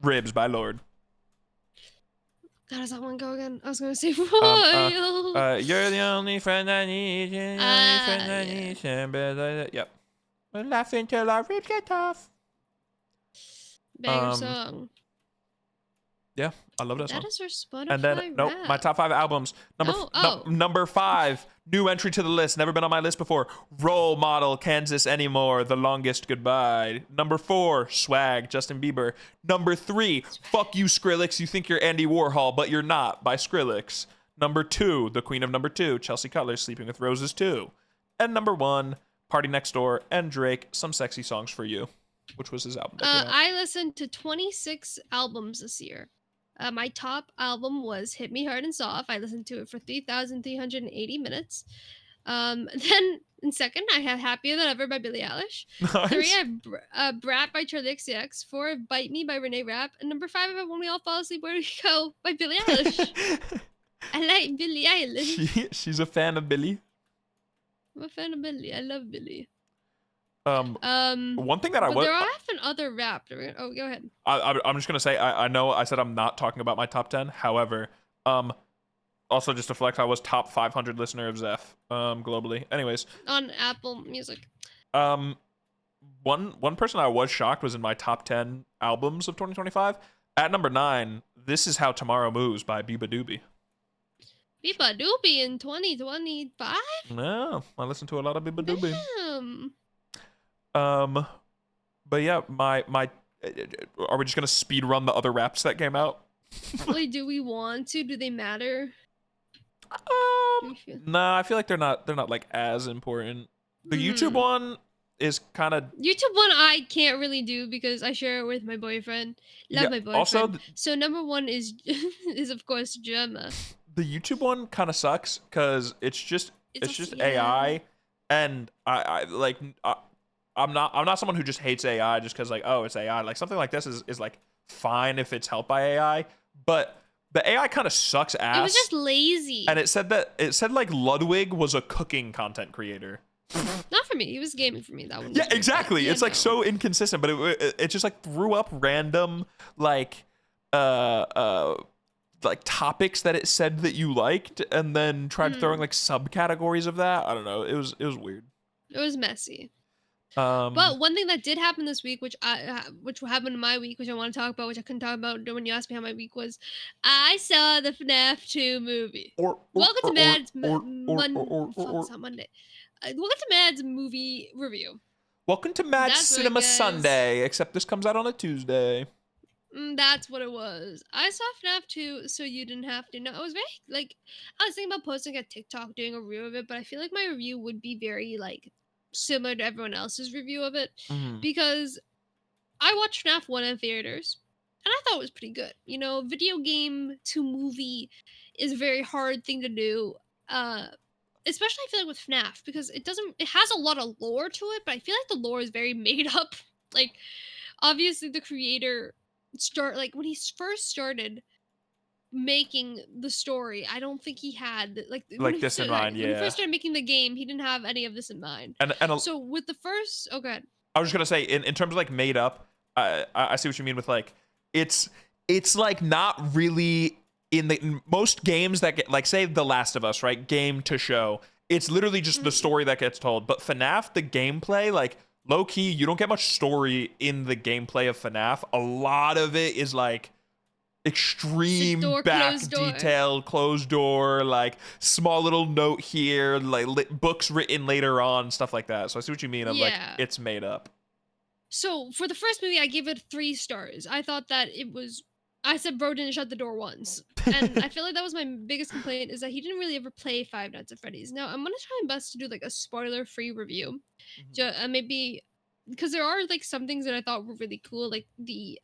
Ribs by Lorde. How does that one go again? I was gonna say Royal. You're the only friend I need. You're the only friend I need. Yep. We're laughing till our ribs get tough. Banger song. Yeah, I love that song. That is our Spotify And then, nope, my top 5 albums. Number 5, new entry to the list, never been on my list before. Role Model, Kansas Anymore, The Longest Goodbye. Number 4, Swag, Justin Bieber. Number 3, Fuck You, Skrillex, You Think You're Andy Warhol, But You're Not, by Skrillex. Number 2, the queen of number 2, Chelsea Cutler, Sleeping with Roses 2. And number 1, Party Next Door and Drake, Some Sexy Songs for You, which was his album. I listened to 26 albums this year. My top album was Hit Me Hard and Soft. I listened to it for 3,380 minutes. Then in second, I have Happier Than Ever by Billie Eilish. Nice. 3, I have Brat by Charli XCX. 4, Bite Me by Renee Rapp. And number 5, I have When We All Fall Asleep, Where We Go by Billie Eilish. I like Billie Eilish. She's a fan of Billie. I'm a fan of Billie. I love Billie. One thing that I was. There are often other rap. Oh, go ahead. I'm just gonna say I know I said I'm not talking about my top 10. However, also just to flex, I was top 500 listener of Zeph globally. Anyways, on Apple Music. One person I was shocked was in my top 10 albums of 2025. At number 9, This Is How Tomorrow Moves by Biba Doobie. Biba Doobie in 2025? No, I listened to a lot of Biba Doobie. Damn. But yeah, my are we just gonna speed run the other raps that came out? Wait, do we want to? Do they matter? Nah, I feel like they're not like as important. The YouTube one is kind of YouTube one I can't really do because I share it with my boyfriend. Love my boyfriend. Also, so number 1 is of course Gemma. The YouTube one kind of sucks because it's just AI, and I'm not someone who just hates AI just because like, oh, it's AI. Like something like this is like fine if it's helped by AI, but the AI kind of sucks ass. It was just lazy. And it said like Ludwig was a cooking content creator. Not for me. He was gaming for me. That one. Yeah, exactly. It's like so inconsistent, but it just like threw up random like topics that it said that you liked, and then tried throwing like subcategories of that. I don't know. It was weird. It was messy. But one thing that did happen this week, which happened in my week, which I want to talk about, which I couldn't talk about when you asked me how my week was, I saw the FNAF 2 movie. Welcome to Mad's Monday. Welcome to Mad's movie review. Welcome to Mad's Cinema Sunday, except this comes out on a Tuesday. That's what it was. I saw FNAF 2, so you didn't have to. No, it was very, like, I was thinking about posting a TikTok doing a review of it, but I feel like my review would be very, like, similar to everyone else's review of it, because I watched FNAF 1 in theaters, and I thought it was pretty good. You know, video game to movie is a very hard thing to do, especially I feel like with FNAF, because it has a lot of lore to it, but I feel like the lore is very made up. Like, obviously the creator when he first started making the story, I don't think he had this in mind. When he first started making the game, he didn't have any of this in mind. And so with the first, go ahead. I was just gonna say, in terms of like made up, I see what you mean with like it's like not really in most games that get like, say The Last of Us, right? Game to show, it's literally just the story that gets told. But FNAF, the gameplay, like low key, you don't get much story in the gameplay of FNAF. A lot of it is like extreme Door, back closed door. detail, closed door, like small little note here, like books written later on, stuff like that. So I see what you mean of like Yeah. it's made up. So for the first movie, I gave it 3 stars. I thought that it was. I said bro didn't shut the door once, and I feel like that was my biggest complaint is that he didn't really ever play Five Nights at Freddy's. Now I'm gonna try my best to do like a spoiler-free review, Mhm. maybe because there are like some things that I thought were really cool, like they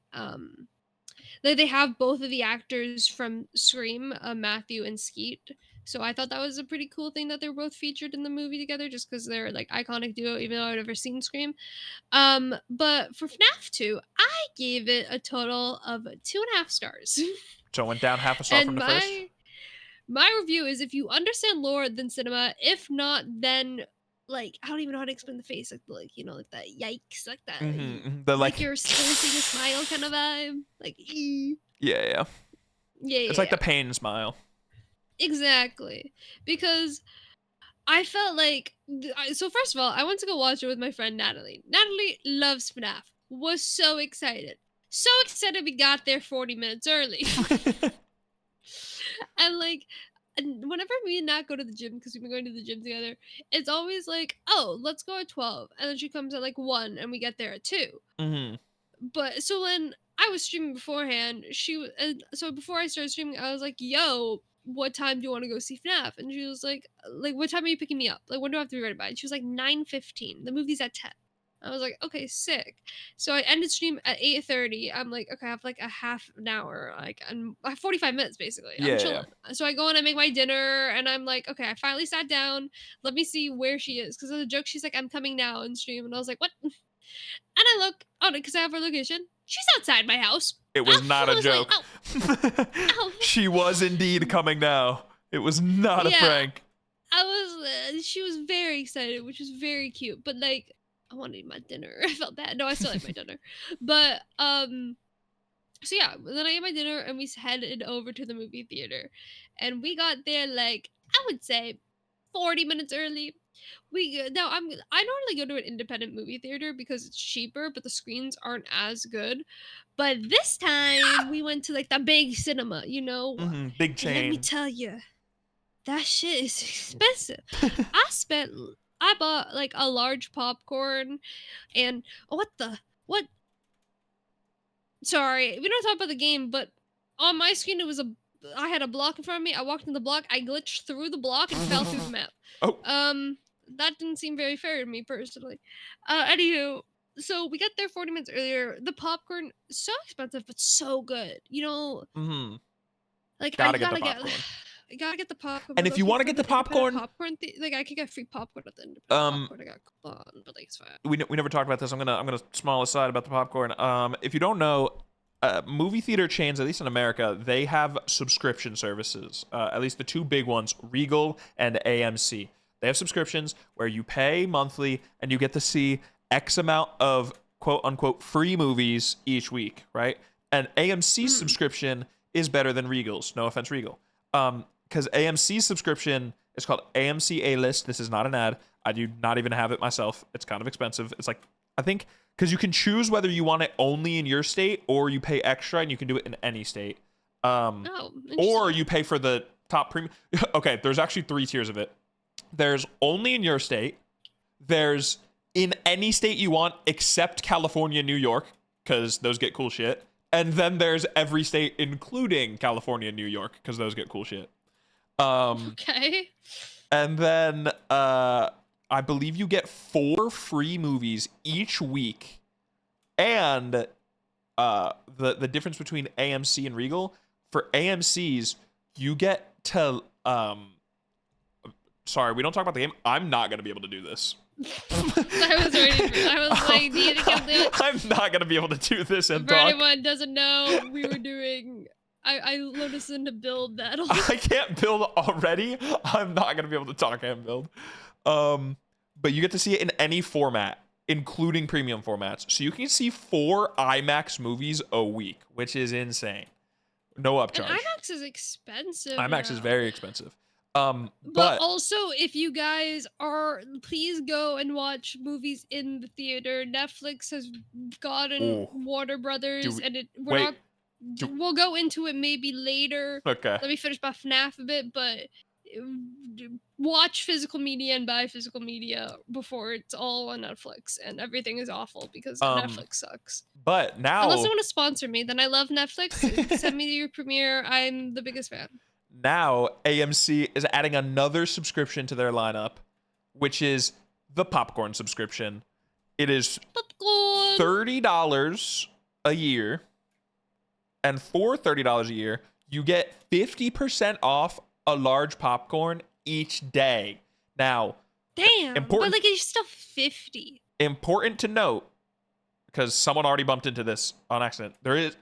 have both of the actors from Scream, Matthew and Skeet. So I thought that was a pretty cool thing that they were both featured in the movie together, just because they're like iconic duo, even though I've never seen Scream. But for FNAF 2, I gave it a total of 2.5 stars. So it went down half a star from And the first. my review is if you understand lore, then cinema. If not, then like I don't even know how to explain the face, like that yikes, like that, The like like, you're forcing a smile kind of vibe, like yeah, yeah. yeah, It's yeah, like the yeah, pain smile. exactly. Because I felt like so. First of all, I went to go watch it with my friend Natalie. Natalie loves FNAF. Was so excited. So excited we got there 40 minutes early. And like and whenever me and Nat go to the gym, because we've been going to the gym together, it's always like, oh, let's go at 12. And then she comes at like 1 and we get there at 2. hmm But so when I was streaming beforehand, so before I started streaming, I was like, "Yo, what time do you want to go see FNAF?" And she was like, what time are you picking me up? Like, when do I have to be ready by?" And she was like, 9:15. The movie's at 10. I was like, "Okay, sick." So I ended stream at 8:30. I'm like, "Okay, I have like a half an hour, like, and I have 45 minutes basically. I'm Yeah, yeah. chilling." So I go and I make my dinner, and I'm like, "Okay, I finally sat down. Let me see where she is." Because of the joke, she's like, "I'm coming now," in stream, and I was like, "What?" And I look, oh, because I have her location. She's outside my house. It I was not a was like, joke. oh, oh. She was indeed coming now. It was not a Yeah, prank. she was very excited, which was very cute. But like, I wanted my dinner. I felt bad. No, I still like my dinner. But so yeah, then I ate my dinner and we headed over to the movie theater, and we got there like I would say 40 minutes early. Now I normally go to an independent movie theater because it's cheaper, but the screens aren't as good. But this time we went to like the big cinema, Big and let me chain. tell you, that shit is expensive. I spent I bought like a large popcorn and what sorry, we don't talk about the game, but on my screen I had a block in front of me. I walked in the block, I glitched through the block and fell through the map. Oh. That didn't seem very fair to me personally. Anywho, so we got there 40 minutes earlier. The popcorn so expensive, but so good. hmm Like Gotta get the popcorn. I gotta get the popcorn. And But if you low-key want to for get the the independent popcorn, popcorn, like I could get free popcorn at the independent um, popcorn. I got a coupon, but like it's fine. we never talked about this. I'm gonna small aside about the popcorn. If you don't know, movie theater chains, at least in America, they have subscription services. At least the two big ones, Regal and AMC. They have subscriptions where you pay monthly and you get to see X amount of quote unquote free movies each week, right? And AMC's Mm. subscription is better than Regal's. No offense, Regal. Because AMC's subscription is called AMC A List. This is not an ad. I do not even have it myself. It's kind of expensive. It's like, I think, because you can choose whether you want it only in your state or you pay extra and you can do it in any state. Oh, Or interesting. you pay for the top premium. Okay, there's actually 3 tiers of it. There's only in your state. There's in any state you want except California and New York, because those get cool shit. And then there's every state, including California and New York, because those get cool shit. Okay. And then I believe you get 4 free movies each week. And the difference between AMC and Regal, for AMC's, you get to sorry, we don't talk about the game. I'm not gonna be able to do this. I was ready. I was like, do you think I'll do it? I'm not gonna be able to do this and For talk. anyone doesn't know, we were doing. I listened to build battle. I can't build already. I'm not gonna be able to talk and build. But you get to see it in any format, including premium formats. So you can see 4 IMAX movies a week, which is insane. No And upcharge. IMAX is expensive. IMAX is now. very expensive. But But also, if you guys please go and watch movies in the theater. Netflix has gotten oh, Warner do Brothers, we, and we're wait. not. Do- we'll go into it maybe later. okay. Let me finish my FNAF a bit, but watch physical media and buy physical media before it's all on Netflix and everything is awful because Um, Netflix sucks. but Unless they now want to sponsor me, then I love Netflix. Send me your premiere. I'm the biggest fan. now AMC is adding another subscription to their lineup, which is the popcorn subscription. It is Popcorn. $30 a year, and for $30 a year, you get 50% off a large popcorn each day. Now, Damn. important But like it's still 50. important to note, because someone already bumped into this on accident. There is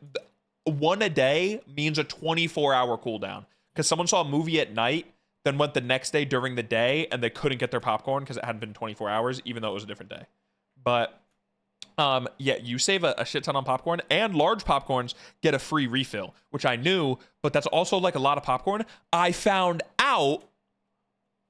one a day means a 24-hour cooldown. Because someone saw a movie at night, then went the next day during the day, and they couldn't get their popcorn because it hadn't been 24 hours, even though it was a different day. But yeah, you save a shit ton on popcorn, and large popcorns get a free refill, which I knew, but that's also like a lot of popcorn. I found out,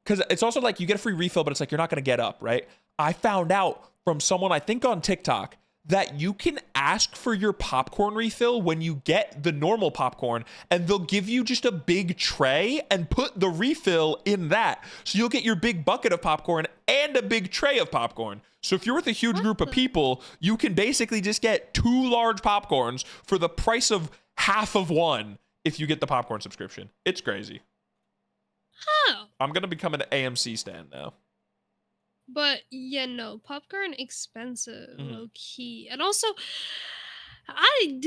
because it's also like you get a free refill, but it's like you're not going to get up, right? I found out from someone, I think on TikTok, that you can ask for your popcorn refill when you get the normal popcorn, and they'll give you just a big tray and put the refill in that. So you'll get your big bucket of popcorn and a big tray of popcorn. So if you're with a huge group of people, you can basically just get 2 large popcorns for the price of half of one if you get the popcorn subscription. It's crazy. Huh. I'm going to become an AMC stan now. But yeah, no, popcorn expensive, low key, and also,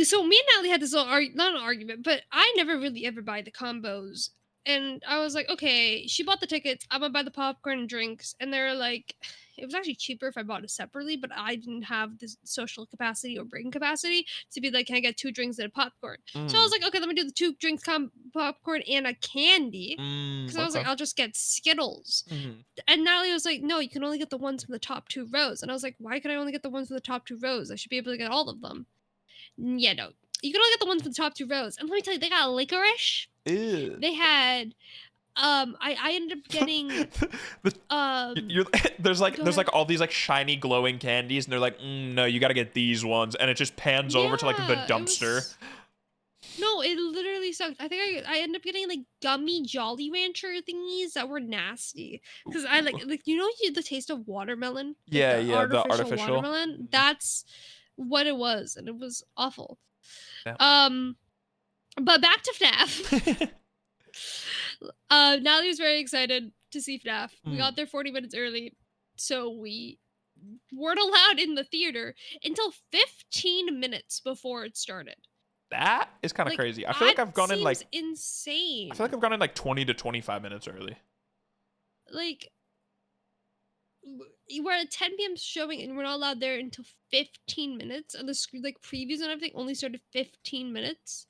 so me and Natalie had this little not an argument, but I never really ever buy the combos, and I was like, okay, she bought the tickets, I'm gonna buy the popcorn and drinks, and they're like, it was actually cheaper if I bought it separately, but I didn't have the social capacity or brain capacity to be like, can I get 2 drinks and a popcorn? So I was like, okay, let me do the 2 drinks, popcorn, and a candy. Because I was like, Okay. I'll just get Skittles. Mhm. And Natalie was like, no, you can only get the ones from the top 2 rows. And I was like, why could I only get the ones from the top 2 rows? I should be able to get all of them. Yeah, no. You can only get the ones from the top 2 rows. And let me tell you, they got licorice. Ew. They had I ended up getting You're, there's go like ahead. all these like shiny glowing candies, and they're like, no, you got to get these ones, and it just pans over to like the Yeah, it dumpster. was no, it literally sucked. I think I ended up getting like gummy Jolly Rancher thingies that were nasty because I like the taste of watermelon, like Yeah, the yeah, the artificial artificial. watermelon. That's what it was, and it was awful. Yeah. Um, but back to FNAF. Natalie was very excited to see FNAF. We got there 40 minutes early, so we weren't allowed in the theater until 15 minutes before it started. That is kind of Like crazy. I feel like that I've gone in like seems insane. I feel like I've gone in like 20 to 25 minutes early. Like we're at 10 p.m. showing and we're not allowed there until 15 minutes, and the like previews and everything only started 15 minutes.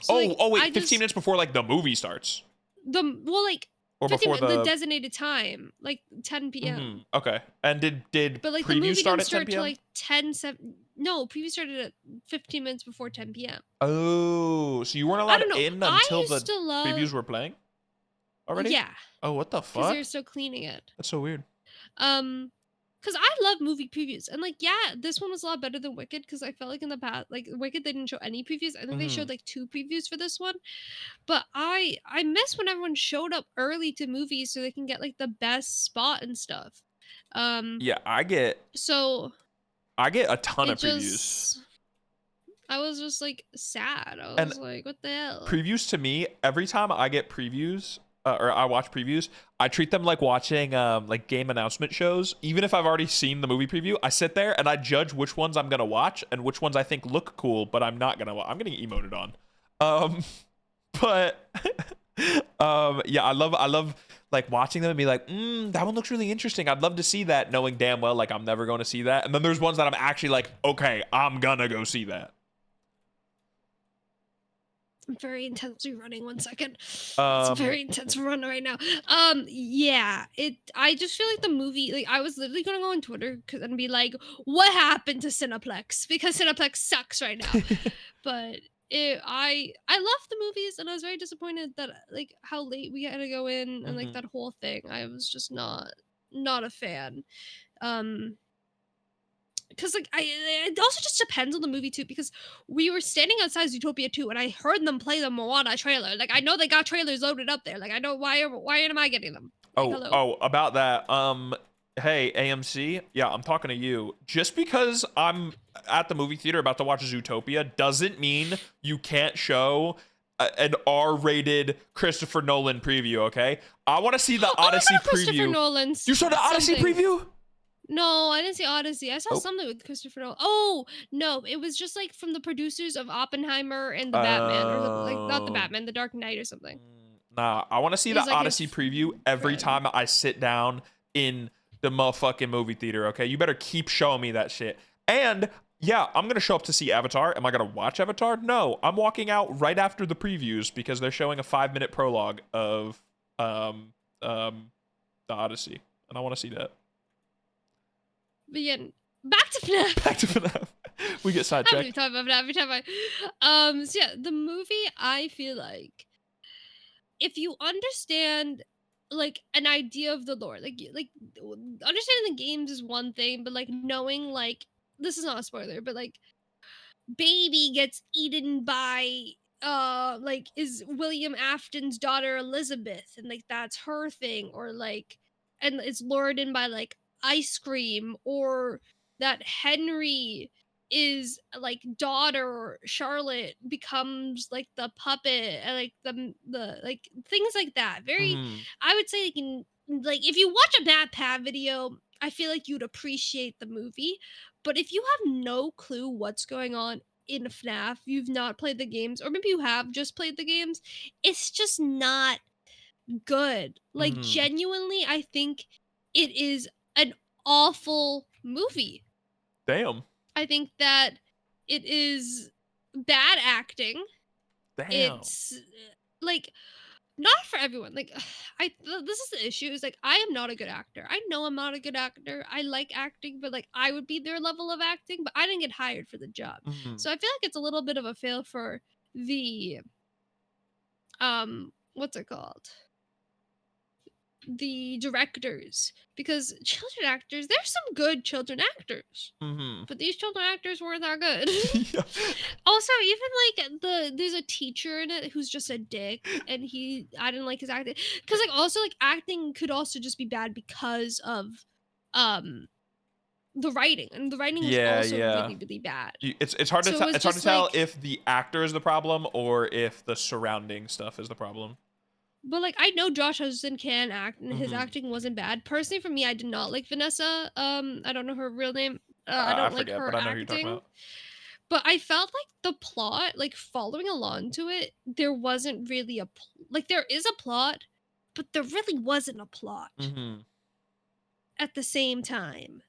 So like Oh wait, I 15 just minutes before like the movie starts, like or 15 before the the. designated time, like 10 p.m. Okay. And did But like the preview movie start didn't at 10 start till p.m.? like 10 7. No, preview started at 15 minutes before 10 p.m. Oh, so you weren't I allowed don't know. in I until used the to previews love were playing already? yeah, Oh, what the because they're fuck? still cleaning it. That's so weird. Because I love movie previews, and like yeah, this one was a lot better than Wicked because I felt like in the past, like Wicked, they didn't show any previews. I think they showed like 2 previews for this one, but I miss when everyone showed up early to movies so they can get like the best spot and stuff. Yeah, So I get a ton it of previews. just I was just like sad. I And was like, what the hell? previews to me, every time I get previews or I watch previews, I treat them like watching like game announcement shows. Even if I've already seen the movie preview, I sit there and I judge which ones I'm gonna watch and which ones I think look cool, but I'm not gonna. I'm getting emoted on. Um, but yeah, I love like watching them and be like, that one looks really interesting. I'd love to see that, knowing damn well like I'm never going to see that. And then there's ones that I'm actually like, okay, I'm gonna go see that. I'm very intensely running. 1 second. It's a Um, very intense run right now. Yeah. I just feel like the movie. Like I was literally gonna go on Twitter and be like, "What happened to Cineplex?" Because Cineplex sucks right now. But I love the movies, and I was very disappointed that like how late we had to go in and like mhm. that whole thing. I was just not a fan. Um, because like it also just depends on the movie too. Because we were standing outside Zootopia 2, and I heard them play the Moana trailer. Like I know they got trailers loaded up there. Like I know why am I getting them? Like Oh, hello. oh, about that. Hey, AMC. Yeah, I'm talking to you. Just because I'm at the movie theater about to watch Zootopia doesn't mean you can't show an R-rated Christopher Nolan preview, okay? I want to see the Oh my Odyssey god, Christopher preview. Nolan's You saw the Odyssey something. preview? No, I didn't see Odyssey. I saw Oh. something with Christopher Nolan. Oh no, it was just like from the producers of Oppenheimer and the Batman, or like not the Um, Batman, the Dark Knight or something. nah, I want to see Is the like his Odyssey preview every friend. time I sit down in the motherfucking movie theater, okay? You better keep showing me that shit. And yeah, I'm going to show up to see Avatar. Am I going to watch Avatar? No, I'm walking out right after the previews because they're showing a 5-minute prologue of um the Odyssey, and I want to see that. But yeah, back to FNAF. Back to FNAF. We get I'm sidetracked. talking about FNAF every time so yeah, the movie, I feel like if you understand like an idea of the lore, understanding the games is one thing, but like knowing like this is not a spoiler, but like baby gets eaten by like is William Afton's daughter Elizabeth, and like that's her thing, or like and it's lured in by like ice cream, or that Henry is like daughter Charlotte becomes like the puppet, and like the like things like that. Very, Hmm. I would say, like if you watch a Matt Pat video, I feel like you'd appreciate the movie. But if you have no clue what's going on in FNAF, you've not played the games, or maybe you have just played the games, it's just not good. Like, Hmm. genuinely, I think it is an awful movie. Damn. I think that it is bad acting. Damn. It's like not for everyone. Like this is the issue. Is like I am not a good actor. I know I'm not a good actor. I like acting, but like I would be their level of acting, but I didn't get hired for the job. Hmm. So I feel like it's a little bit of a fail for the what's it called? The directors, because children actors, there's some good children actors, Hmm. but these children actors weren't that good. Yeah. Also, even like there's a teacher in it who's just a dick, and I didn't like his acting, because like also like acting could also just be bad because of um the writing, and the writing was Yeah, also yeah. really really bad. It's hard to So it tell. was It's hard to just tell like, if the actor is the problem or if the surrounding stuff is the problem. but like I know Josh Hutcherson can act, and his Hmm. acting wasn't bad. Personally, for me, I did not like Vanessa. I don't know her real name. I I don't like forget, but her I know who you're talking acting. about. But I felt like the plot, like following along to it, there wasn't really like there is a plot, but there really wasn't a plot Hmm. at the same time.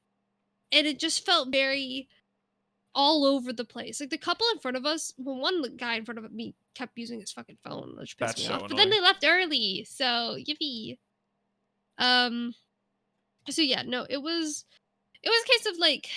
And it just felt very all over the place. Like the couple in front of us, well, one guy in front of me kept using his fucking phone, which pissed That's me so off. But then annoying. they left early, so yippee. Um. So yeah, no, it was a case of like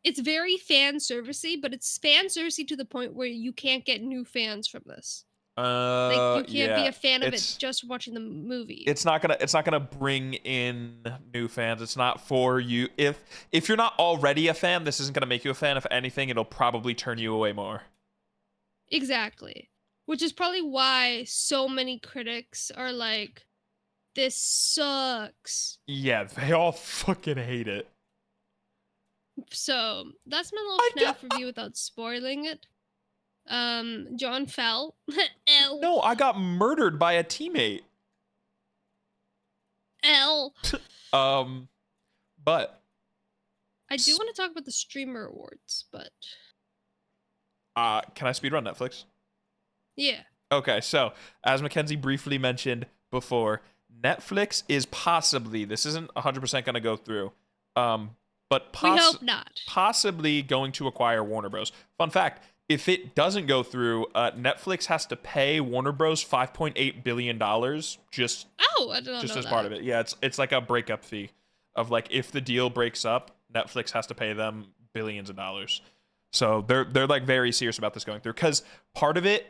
it's very fan servicey, but it's fan servicey to the point where you can't get new fans from this. Like you can't be Yeah. a fan of it It's just watching the movie. it's not gonna bring in new fans. It's not for you. If you're not already a fan, this isn't gonna make you a fan. If anything, it'll probably turn you away more. Exactly. Which is probably why so many critics are like, this sucks. Yeah, they all fucking hate it. So that's my little I d- FNAF review without spoiling it. John fell. L. no, I got murdered by a teammate. L. But I do want to talk about the streamer awards, but can I speedrun Netflix? yeah. Okay, so as Mckenzie briefly mentioned before, Netflix is possibly, this isn't 100% going to go through, but We hope not. possibly going to acquire Warner Bros. Fun fact, if it doesn't go through, Netflix has to pay Warner Bros. $5.8 billion just Oh, I did not know as that. part of it. Yeah, it's like a breakup fee of like if the deal breaks up, Netflix has to pay them billions of dollars. So they're like very serious about this going through, because part of it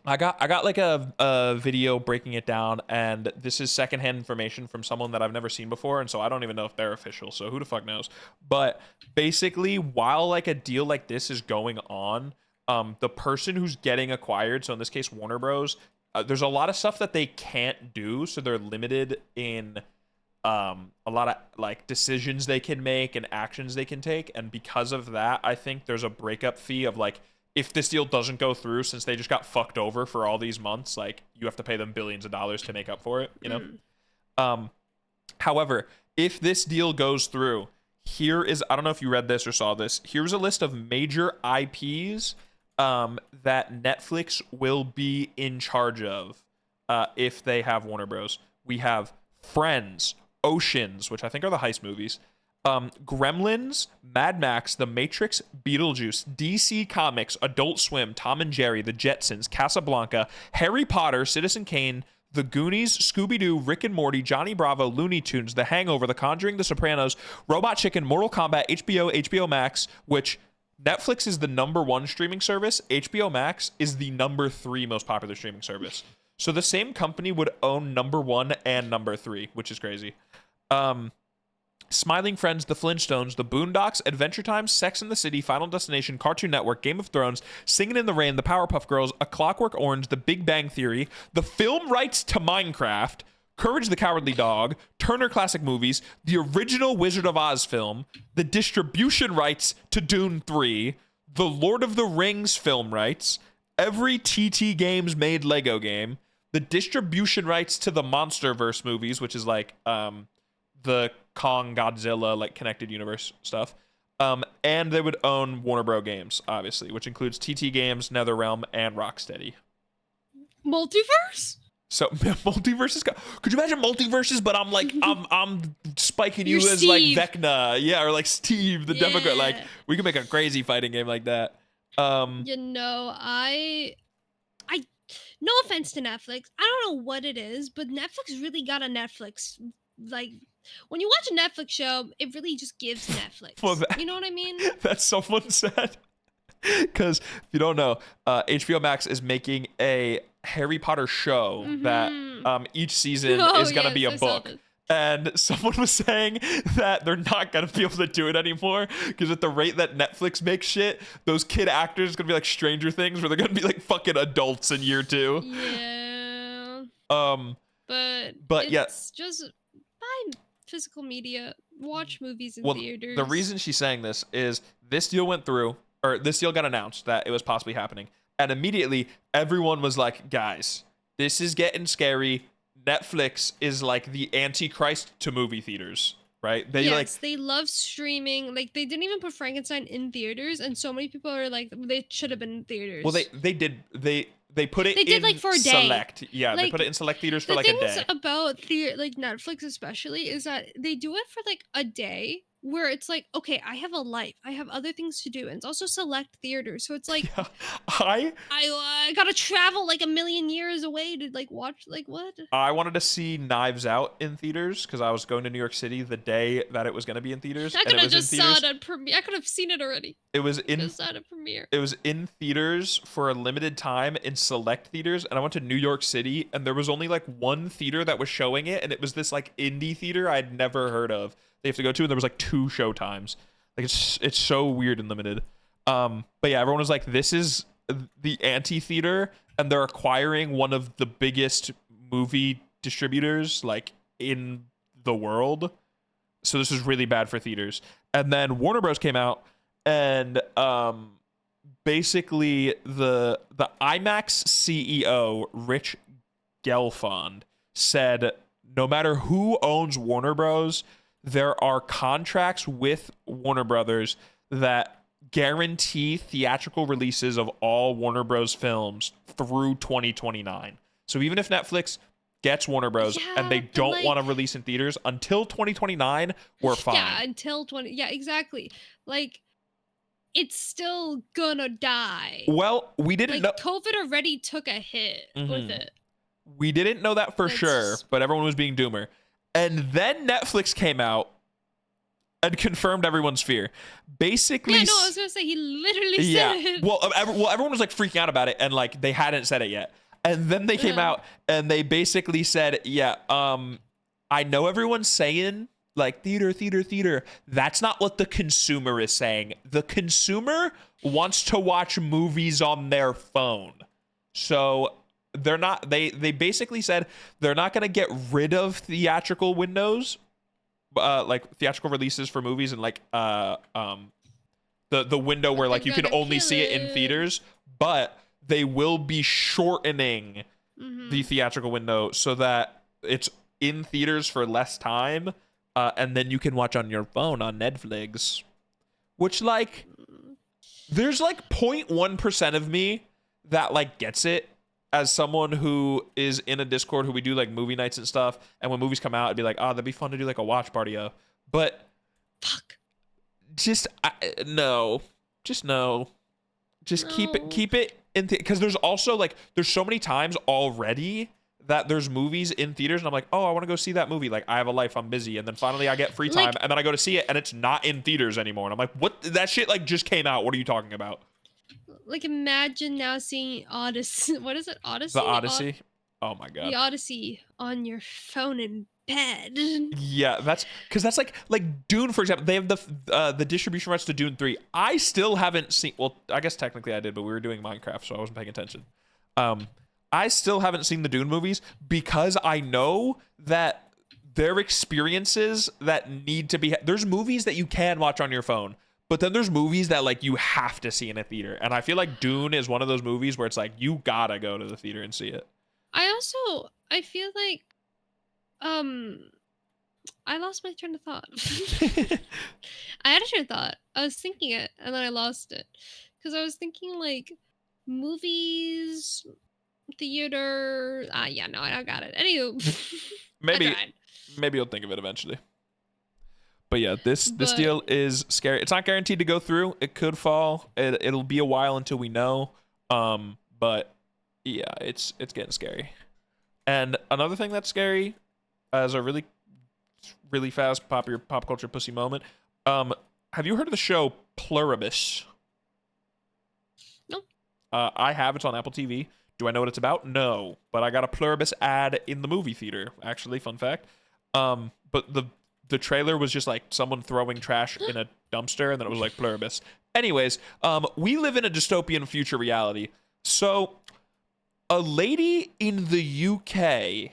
I got like a video breaking it down, and this is secondhand information from someone that I've never seen before, and so I don't even know if they're official, so who the fuck knows. But basically, while like a deal like this is going on, the person who's getting acquired, so in this case Warner Bros, there's a lot of stuff that they can't do, so they're limited in a lot of like decisions they can make and actions they can take, and because of that, I think there's a breakup fee of like, if this deal doesn't go through, since they just got fucked over for all these months, like you have to pay them billions of dollars to make up for it, you know? However, if this deal goes through, here is, I don't know if you read this or saw this, here's a list of major IPs that Netflix will be in charge of if they have Warner Bros. We have Friends, Oceans, which I think are the heist movies, Gremlins, Mad Max, The Matrix, Beetlejuice, DC Comics, Adult Swim, Tom and Jerry, The Jetsons, Casablanca, Harry Potter, Citizen Kane, The Goonies, Scooby-Doo, Rick and Morty, Johnny Bravo, Looney Tunes, The Hangover, The Conjuring, The Sopranos, Robot Chicken, Mortal Kombat, HBO Max, which Netflix is the #1 streaming service. HBO Max is the #3 most popular streaming service. So the same company would own #1 and #3, which is crazy. Smiling Friends, The Flintstones, The Boondocks, Adventure Time, Sex and the City, Final Destination, Cartoon Network, Game of Thrones, Singing in the Rain, The Powerpuff Girls, A Clockwork Orange, The Big Bang Theory, the film rights to Minecraft, Courage the Cowardly Dog, Turner Classic Movies, the original Wizard of Oz film, the distribution rights to Dune 3, the Lord of the Rings film rights, every TT Games made Lego game, the distribution rights to the Monsterverse movies, which is like the Kong Godzilla like connected universe stuff, and they would own Warner Bros. Games, obviously, which includes TT Games, NetherRealm, and Rocksteady. Multiverse? So multiverses. Could you imagine multiverses? But I'm like, I'm spiking you You're as Steve. like Vecna, yeah, or like Steve the Democrat. Like Yeah. we could make a crazy fighting game like that. You know, I no offense to Netflix. I don't know what it is, but Netflix really got a Netflix. Like when you watch a Netflix show, it really just gives Netflix. Well, that- You know what I mean? that someone said. Because if you don't know, HBO Max is making a Harry Potter show that each season Oh, is gonna yes, be a I saw book. this. And someone was saying that they're not gonna be able to do it anymore because at the rate that Netflix makes shit, those kid actors are gonna be like Stranger Things, where they're gonna be like fucking adults in year 2. Yeah. But yeah, It's just buy physical media, watch movies in well, theaters. the reason she's saying this is this deal went through, or this deal got announced that it was possibly happening, and immediately everyone was like, guys, this is getting scary. Netflix is like the antichrist to movie theaters, right? They love streaming. Like they didn't even put Frankenstein in theaters, and so many people are like, they should have been in theaters. Well, they put it They did, in like, for a day. select. Yeah, they Like, put it in select theaters for the like a things day. about like Netflix especially is that they do it for like a day where it's like, okay, I have a life, I have other things to do, and it's also select theaters, so it's like Yeah, I gotta travel like a million years away to like watch, like what? I wanted to see Knives Out in theaters because I was going to New York City the day that it was going to be in theaters. I and could it have was in just saw theaters. it at premiere. I could have seen it already. It was in Just saw it at premiere. it was in theaters for a limited time in select theaters, and I went to New York City and there was only like one theater that was showing it, and it was this like indie theater I'd never heard of. They have to go to, and there was like 2 show times. Like it's so weird and limited. But yeah, everyone was like, this is the anti-theater, and they're acquiring one of the biggest movie distributors like in the world. So this is really bad for theaters. And then Warner Bros came out and basically the IMAX CEO Rich Gelfond said no matter who owns Warner Bros, there are contracts with Warner Brothers that guarantee theatrical releases of all Warner Bros films through 2029. So even if Netflix gets Warner Bros and they Yeah, but, don't like- want to release in theaters until 2029, we're fine. Yeah, until 20. Yeah, exactly. Like, it's still gonna die. Well, we didn't Like, know COVID already took a hit with it. we didn't know that for That's sure, just- but everyone was being doomer. And then Netflix came out and confirmed everyone's fear. Basically, Yeah, no, I was gonna say he literally yeah. said it. Well, everyone was like freaking out about it, and like they hadn't said it yet. And then they came Yeah. out and they basically said, "Yeah, I know everyone's saying like theater, theater, theater. That's not what the consumer is saying. The consumer wants to watch movies on their phone. So they're not. They basically said they're not going to get rid of theatrical windows, like theatrical releases for movies, and like the window But where they're like you can gonna only kill see it in it. theaters, but they will be shortening the Mm-hmm. theatrical window so that it's in theaters for less time, and then you can watch on your phone on Netflix. Which like there's like 0.1% of me that like gets it as someone who is in a Discord who we do like movie nights and stuff, and when movies come out, it'd be like, oh, that'd be fun to do like a watch party of. But Fuck. just no, just no. Just No. keep it in because there's also like there's so many times already that there's movies in theaters and I'm like, oh, I want to go see that movie. Like I have a life, I'm busy, and then finally I get free time, Like and then I go to see it and it's not in theaters anymore, and I'm like, what? That shit like just came out. What are you talking about? imagine now seeing Odyssey. What is it? The Odyssey? Odyssey? Oh my The god. Odyssey on your phone in bed. Yeah, that's because that's like Dune, for example. They have the distribution rights to Dune 3. I still haven't seen. Well, I guess technically I did, but we were doing Minecraft, so I wasn't paying attention. Um, I still haven't seen the Dune movies because I know that their experiences that need to be. There's movies that you can watch on your phone, but then there's movies that like you have to see in a theater. And I feel like Dune is one of those movies where it's like you gotta go to the theater and see it. I feel like um I lost my train of thought. I had a train of thought. I was thinking it and then I lost it. Cause I was thinking like movies, theater. Yeah, no, I don't got it. Anywho. I maybe tried. maybe you'll think of it eventually. But yeah, this But deal is scary. It's not guaranteed to go through. It could fall. It'll be a while until we know. But yeah, it's getting scary. And another thing that's scary, as a really fast pop culture pussy moment. Have you heard of the show Pluribus? no. I have. It's on Apple TV. Do I know what it's about? No, but I got a Pluribus ad in the movie theater. Actually, fun fact. But the trailer was just like someone throwing trash in a dumpster, and then it was like Pluribus. Anyways, we live in a dystopian future reality. So, a lady in the UK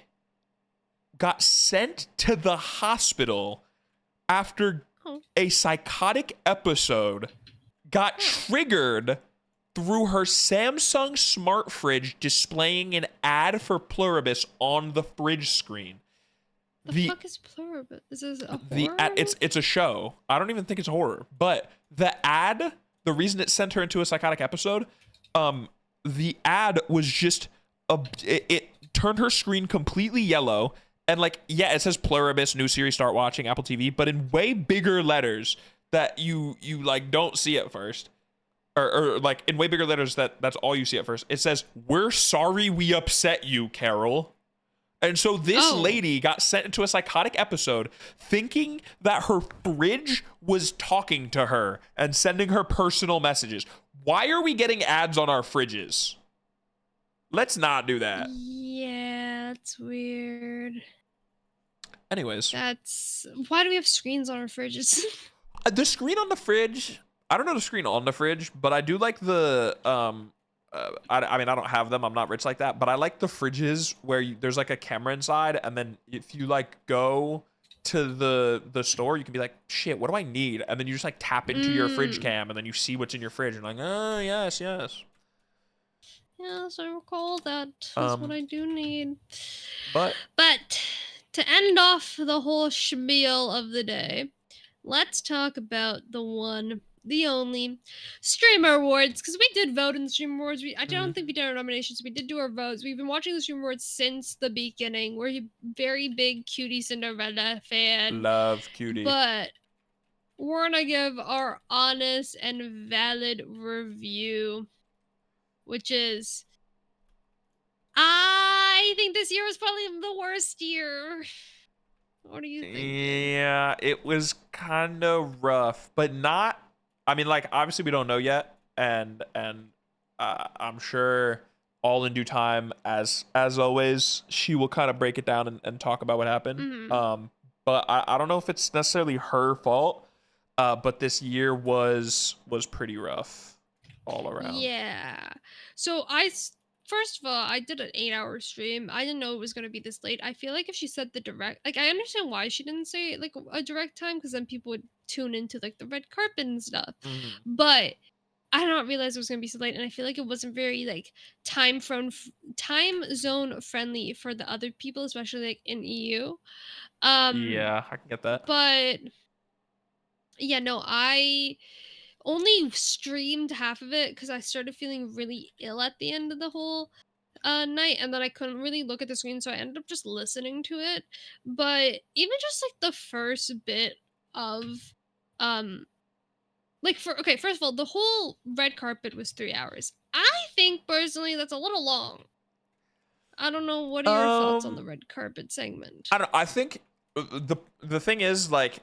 got sent to the hospital after Oh. a psychotic episode got triggered through her Samsung smart fridge displaying an ad for Pluribus on the fridge screen. The fuck is Pluribus? Is this a horror? It's a show. I don't even think it's horror, but the ad, the reason it sent her into a psychotic episode, the ad was just it turned her screen completely yellow, and like, yeah, it says Pluribus new series start watching Apple TV, but in way bigger letters that you like don't see at first. Or like in way bigger letters that's all you see at first. It says, "We're sorry we upset you, Carol." And so this lady got sent into a psychotic episode thinking that her fridge was talking to her and sending her personal messages. Why are we getting ads on our fridges? Let's not do that. Yeah, that's weird. Anyways, Why do we have screens on our fridges? the screen on the fridge, I don't know the screen on the fridge, but I do like the I mean, I don't have them. I'm not rich like that, but I like the fridges where there's like a camera inside, and then if you like go to the store, you can be like, shit, what do I need? And then you just like tap into your fridge cam, and then you see what's in your fridge, and like, oh yes, yes. Yes, I recall that. That's what I do need. But to end off the whole spiel of the day, let's talk about the one, the only Streamer Awards, because we did vote in the Streamer Awards. I don't think we did our nominations. We did do our votes. We've been watching the Streamer Awards since the beginning. We're a very big Cutie Cinderella fan. love Cutie. But we're gonna give our honest and valid review, which is, I think this year was probably the worst year. What are you thinking? Yeah, it was kind of rough, but not. I mean, like obviously we don't know yet, and I'm sure all in due time, as always, she will kind of break it down and talk about what happened. Mhm. But I don't know if it's necessarily her fault. But this year was pretty rough all around. Yeah. So first of all, I did an 8-hour stream. I didn't know it was gonna be this late. I feel like if she said the direct, like I understand why she didn't say like a direct time, because then people would tune into like the red carpet and stuff. Hmm. But I did not realize it was gonna be so late, and I feel like it wasn't very like time zone friendly for the other people, especially like in EU. Um, Yeah, I can get that. but yeah, no, I only streamed half of it because I started feeling really ill at the end of the whole night, and then I couldn't really look at the screen, so I ended up just listening to it. But even just like the first bit of um like for okay, first of all, the whole red carpet was 3 hours. I think personally that's a little long. I don't know, what are your thoughts on the Um, red carpet segment? I don't. I think the thing is like,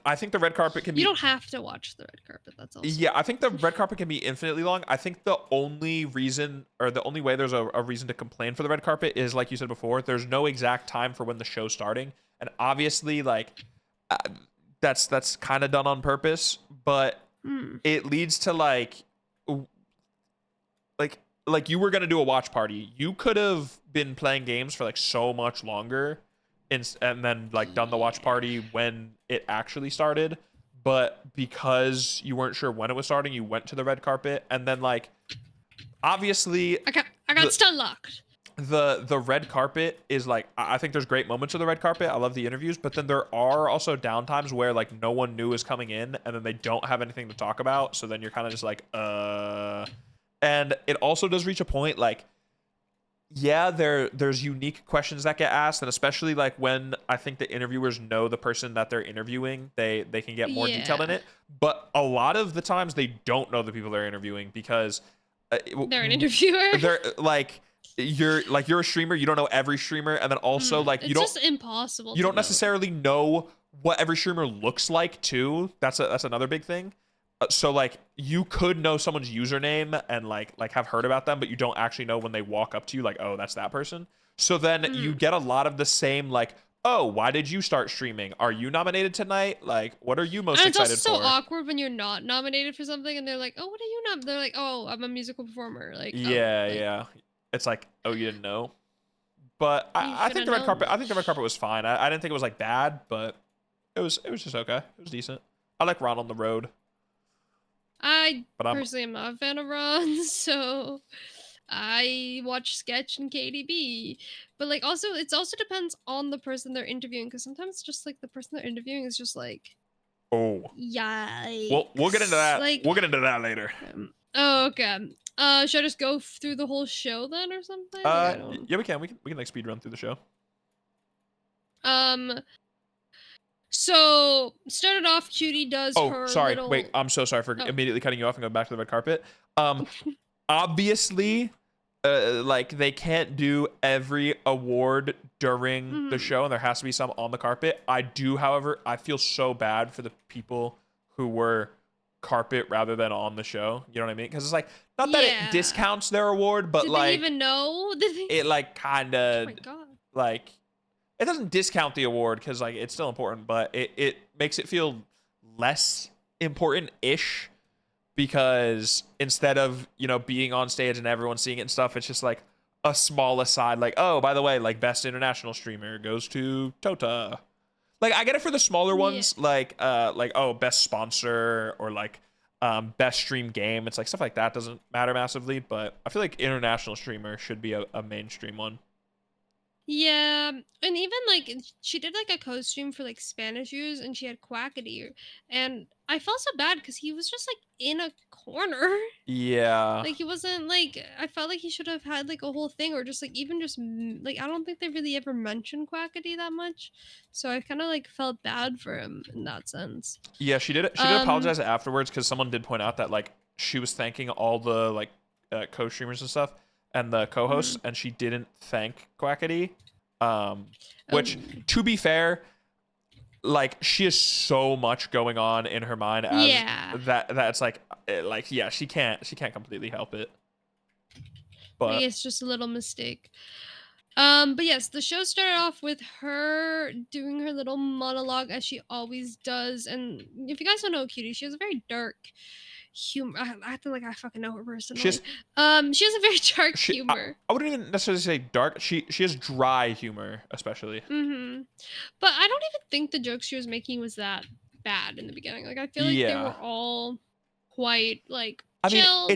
I think the red carpet can You be. don't have to watch the red carpet, that's also Yeah, I think the red carpet can be infinitely long. I think the only reason or the only way there's a reason to complain for the red carpet is like you said before, there's no exact time for when the show's starting. And obviously like uh, that's kind of done on purpose, but mm, it leads to w- like you were going to do a watch party. You could have been playing games for like so much longer and then like done the watch yeah. party when it actually started, but because you weren't sure when it was starting, you went to the red carpet and then like obviously I got the stun locked. the red carpet is like I think there's great moments of the red carpet. I love the interviews, but then there are also downtimes where like no one new is coming in and then they don't have anything to talk about, so then you're kind of just like and it also does reach a point like yeah, there's unique questions that get asked, and especially like when I think the interviewers know the person that they're interviewing, they can get more detailed in Yeah. it. But a lot of the times they don't know the people they're interviewing because They're an interviewer. they're like you're a streamer, you don't know every streamer, and then also like It's just impossible you to don't know. necessarily know what every streamer looks like too. That's another big thing. So like you could know someone's username and like have heard about them, but you don't actually know when they walk up to you like, oh, that's that person. So then you Mm. get a lot of the same like, oh, why did you start streaming? Are you nominated tonight? Like, what are you most And it's also excited so for? awkward when you're not nominated for something and they're like, "Oh, what are you not?" They're like, "Oh, I'm a musical performer." Like, "Oh, Yeah, like yeah. It's like, oh, you didn't know. But you I should think have the red known carpet. I think the red this." carpet was fine. I didn't think it was like bad, but it was just okay. It was decent. I like Ron on the road, I but I'm personally am not a fan of Ron, so I watch Sketch and KDB. But like also it's also depends on the person they're interviewing, because sometimes just like the person they're interviewing is just like, oh, we'll get into yikes. that. Like We'll get into that later. oh, okay. Should I just go through the whole show then or something? Like I don't Yeah, we can like speed run through the show. um so started off, Cutie does Oh, her sorry. Wait, little I'm so sorry for oh immediately cutting you off and going back to the red carpet. Obviously, like they can't do every award during the mhm. show, and there has to be some on the carpet. I do, however, I feel so bad for the people who were carpet rather than on the show. You know what I mean? Because it's like not that it Yeah. discounts their award, but Did they like even know? Did they it like kind Oh of my god. like it doesn't discount the award because like it's still important, but it makes it feel less important ish because instead of being on stage and everyone seeing it and stuff, it's just like a small aside like, oh, by the way, like best international streamer goes to Tota. Like I get it for the smaller Yeah. ones like oh, best sponsor or like best stream game. It's like stuff like that doesn't matter massively, but I feel like international streamer should be a mainstream one. Yeah, and even like she did like a costume for like Spanish use, and she had Quackity, and I felt so bad because he was just like in a corner. Yeah. Like he wasn't like, I felt like he should have had like a whole thing, or just like even just like I don't think they really ever mentioned Quackity that much, so I kind of like felt bad for him in that sense. Yeah, she did Um, apologize afterwards because someone did point out that like she was thanking all the like co-streamers and stuff and the co-hosts, mhm. and she didn't thank Quackity. Um, which Oh, to be fair, like she has so much going on in her mind as Yeah. that's like yeah, she can't completely help it. Like, But it's just a little mistake. But yes, the show started off with her doing her little monologue as she always does. And if you guys don't know Cutie, she has a very dark humor. I feel like I fucking know her she has personally. She has a very dark she humor. I wouldn't even necessarily say dark. She has dry humor, especially. Mm-hmm. But I don't even think the jokes she was making was that bad in the beginning. Like I feel like they Yeah. were all quite like I mean, chill.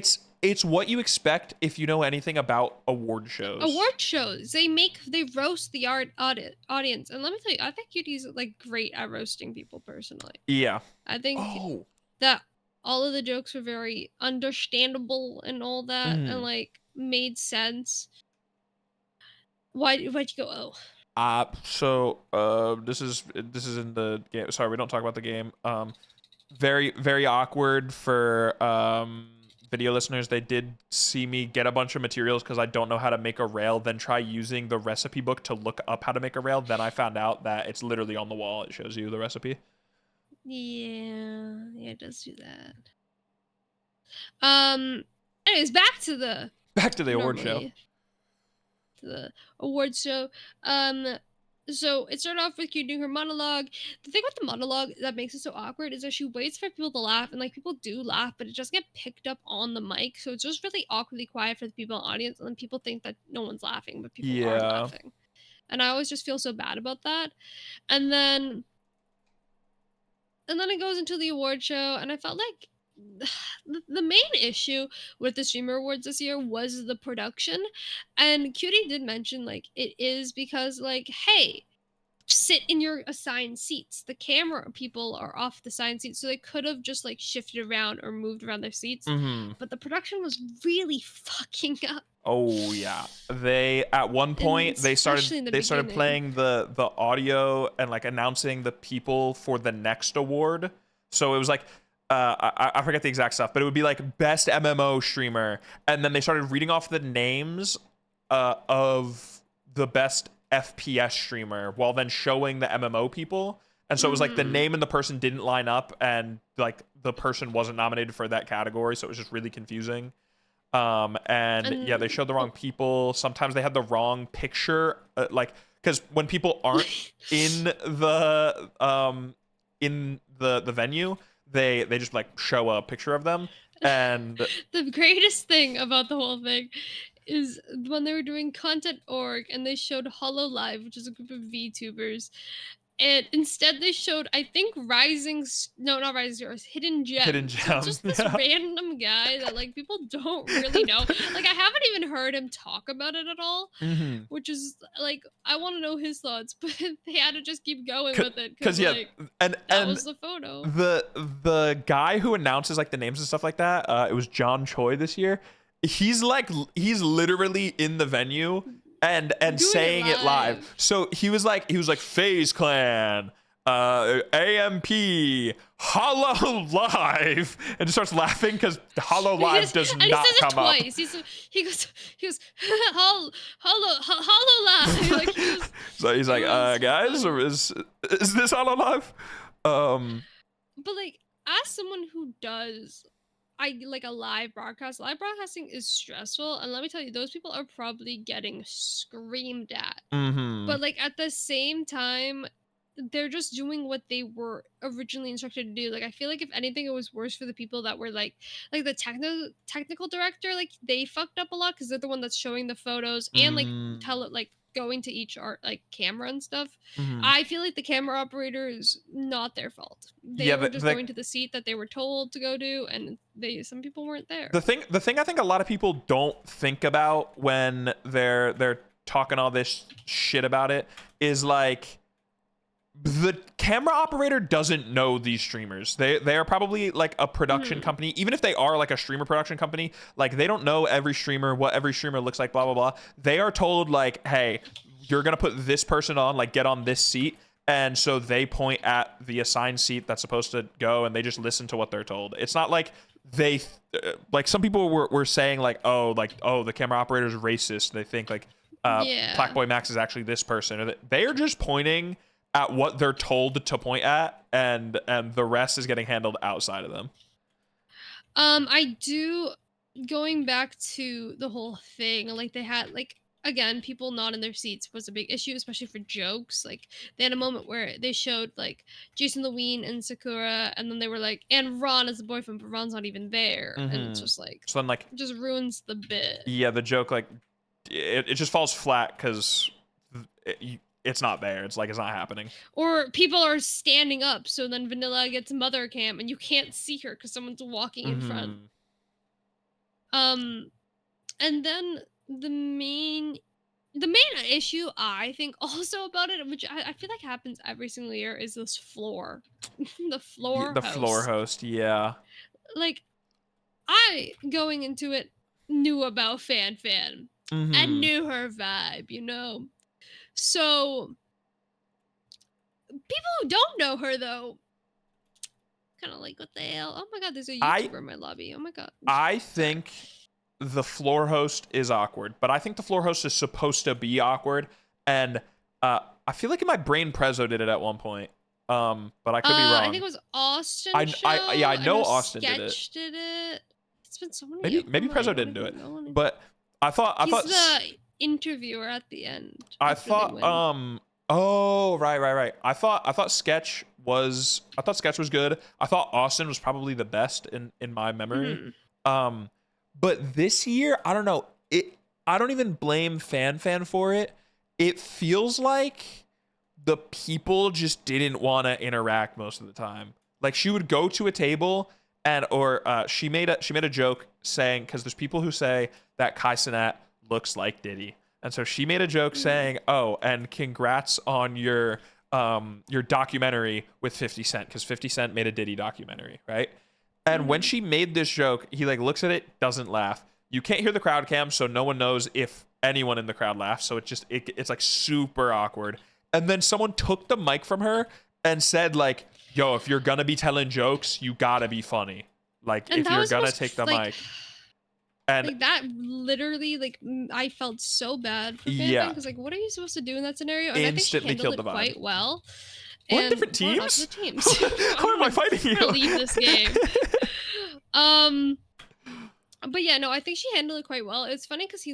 it's what you expect if you know anything about award shows. Award shows, they roast the audience, and let me tell you, I think Cutie's like great at roasting people personally. Yeah. I think Oh. that all of the jokes were very understandable and all that, and Mhm. like made sense. Why'd you go? Oh, This is in the game. Sorry, we don't talk about the game. Very very awkward for video listeners. They did see me get a bunch of materials because I don't know how to make a rail, then try using the recipe book to look up how to make a rail. Then I found out that it's literally on the wall. It shows you the recipe. yeah, it does do that. Um. Anyways, back to the Back to the award show. normally to the awards show. Um, so it started off with you doing her monologue. The thing with the monologue that makes it so awkward is that she waits for people to laugh, and like people do laugh, but it doesn't get picked up on the mic. So it's just really awkwardly quiet for the people in the audience, and then people think that no one's laughing, but people are Yeah. laughing. And I always just feel so bad about that. And then it goes into the award show, and I felt like the main issue with the streamer awards this year was the production. And Cutie did mention like it is because like, hey, sit in your assigned seats. The camera people are off the assigned seats, so they could have just like shifted around or moved around their seats. Mhm. But the production was really fucking up. Oh yeah. They at one point they Especially in the started beginning. playing the audio and like announcing the people for the next award. So it was like I forget the exact stuff, but it would be like best MMO streamer, and then they started reading off the names of the best FPS streamer while then showing the MMO people. And so it was like the Mhm. name and the person didn't line up, and like the person wasn't nominated for that category, so it was just really confusing. And yeah, they And showed the wrong people. Sometimes they had the wrong picture, like because when people aren't in the venue, they just like show a picture of them. And the greatest thing about the whole thing is when they were doing content org and they showed Hollow Live, which is a group of VTubers, and instead they showed I think no, not Rising Stars, Hidden Hidden Gems. So Gem, just this yeah. random guy that like people don't really know. Like I haven't even heard him talk about it at all, Mm-hmm. which is like I want to know his thoughts, but they had to just keep going with it Because because yeah, like and that was the photo. the guy who announces like the names and stuff like that, it was John Choi this year. He's literally in the venue and Doing saying it live. live. So he was like FaZe Clan, AMP, Hollow Live, and just starts laughing because Hollow Live does And he not says it come up. twice. He goes hollow live. Like he was, So he's like, it was so guys, funny. or is this Hollow Live? But like as someone who does I like a live broadcast. Live broadcasting is stressful, and let me tell you, those people are probably getting screamed at. Mm-hmm. But like at the same time, they're just doing what they were originally instructed to do. Like I feel like if anything, it was worse for the people that were like the technical director. Like they fucked up a lot because they're the one that's showing the photos and like tell it like going to each art like camera and stuff. Mm-hmm. I feel like the camera operator is not their fault. They Yeah, were just going to the seat that they were told to go to, and some people weren't there. the thing I think a lot of people don't think about when they're talking all this shit about it is like the camera operator doesn't know these streamers. They are probably like a production company. Even if they are like a streamer production company, like they don't know every streamer, what every streamer looks like, blah blah blah. They are told like, hey, you're gonna put this person on, like get on this seat. And so they point at the assigned seat that's supposed to go, and they just listen to what they're told. It's not like they like some people were saying like the camera operator is racist. They think like Yeah. Blackboy Max is actually this person, or they are just pointing at what they're told to point at, and the rest is getting handled outside of them. I do, going back to the whole thing, like they had like again, people not in their seats was a big issue, especially for jokes. Like they had a moment where they showed like Jason Lewine and Sakura, and then they were like, and Ron as the boyfriend, but Ron's not even there, and it's just like, So then like, just ruins the bit. yeah, the joke like it just falls flat because it's not there. It's like it's not happening. Or people are standing up, so then Vanilla gets mother cam, and you can't see her because someone's walking in front. And then the main issue I think also about it, which I feel like happens every single year, is this floor. The floor host. Floor host, yeah. Like, I, going into it, knew about Fan and knew her vibe, you know? So, people who don't know her, though, kind of like, what the hell? Oh my god, there's a YouTuber in my lobby. Oh my god. I think the floor host is awkward, but I think the floor host is supposed to be awkward, and I feel like in my brain Prezzo did it at one point, but I could be wrong. I think it was Austin. I know Austin did it. It's been so many. Maybe Prezzo didn't do it, but I thought he's the interviewer at the end. I thought oh right. I thought Sketch was good. I thought Austin was probably the best in my memory. But this year, I don't know. I don't even blame Fan for it. It feels like the people just didn't want to interact most of the time. Like she would go to a table or she made a joke saying, because there's people who say that Kai Cenat looks like Diddy, and so she made a joke saying, "Oh, and congrats on your documentary with 50 Cent, because 50 Cent made a Diddy documentary, right?" And when she made this joke, he like looks at it, doesn't laugh. You can't hear the crowd cam, so no one knows if anyone in the crowd laughs. So it's like super awkward. And then someone took the mic from her and said like, "Yo, if you're gonna be telling jokes, you gotta be funny. Like if you're gonna take the mic." And like that literally, like I felt so bad for Fan because like, what are you supposed to do in that scenario? And instantly I think she handled it quite well. What, different teams? How am I fighting you? I'm gonna leave this game. But yeah, no, I think she handled it quite well. It's funny because she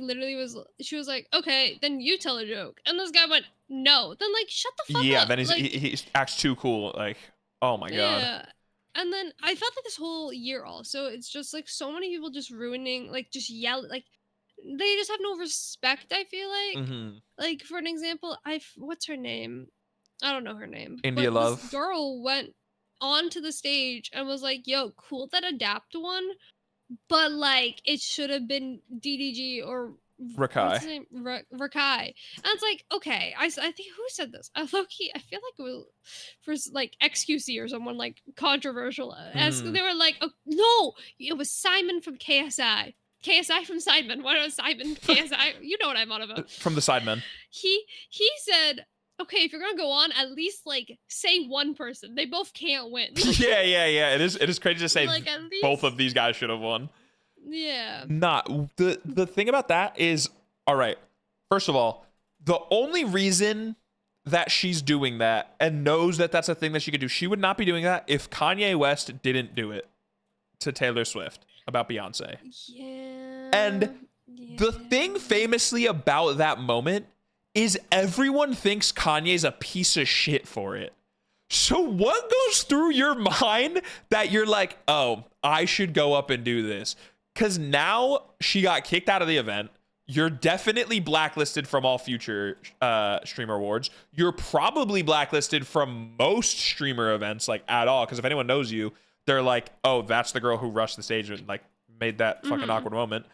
was like, "Okay, then you tell a joke," and this guy went, "No." Then like, shut the fuck up. Yeah, then he acts too cool. Like, oh my god. Yeah. And then I felt like this whole year also, it's just like so many people just ruining, like just yell, like they just have no respect. I feel like, like for an example, what's her name? I don't know her name. India Love. This girl went onto the stage and was like, "Yo, cool that Adapt one, but like it should have been DDG or Rakai." What's his name? Rakai. And it's like, okay, I think who said this? Low-key, I feel like it was for like XQC or someone like controversial. They were like, oh, no, it was Simon from KSI. KSI from Sidemen. What was Simon? KSI? You know what I'm on about. From the Sidemen. He said, okay, if you're gonna go on, at least like say one person. They both can't win. yeah. It is crazy to say like, both of these guys should have won. Yeah. The thing about that is, all right, first of all, the only reason that she's doing that and knows that that's a thing that she could do, she would not be doing that if Kanye West didn't do it to Taylor Swift about Beyonce. Yeah. And the thing famously about that moment is everyone thinks Kanye's a piece of shit for it. So what goes through your mind that you're like, oh, I should go up and do this? Because now she got kicked out of the event. You're definitely blacklisted from all future streamer awards. You're probably blacklisted from most streamer events, like at all. Because if anyone knows you, they're like, oh, that's the girl who rushed the stage and like made that fucking awkward moment.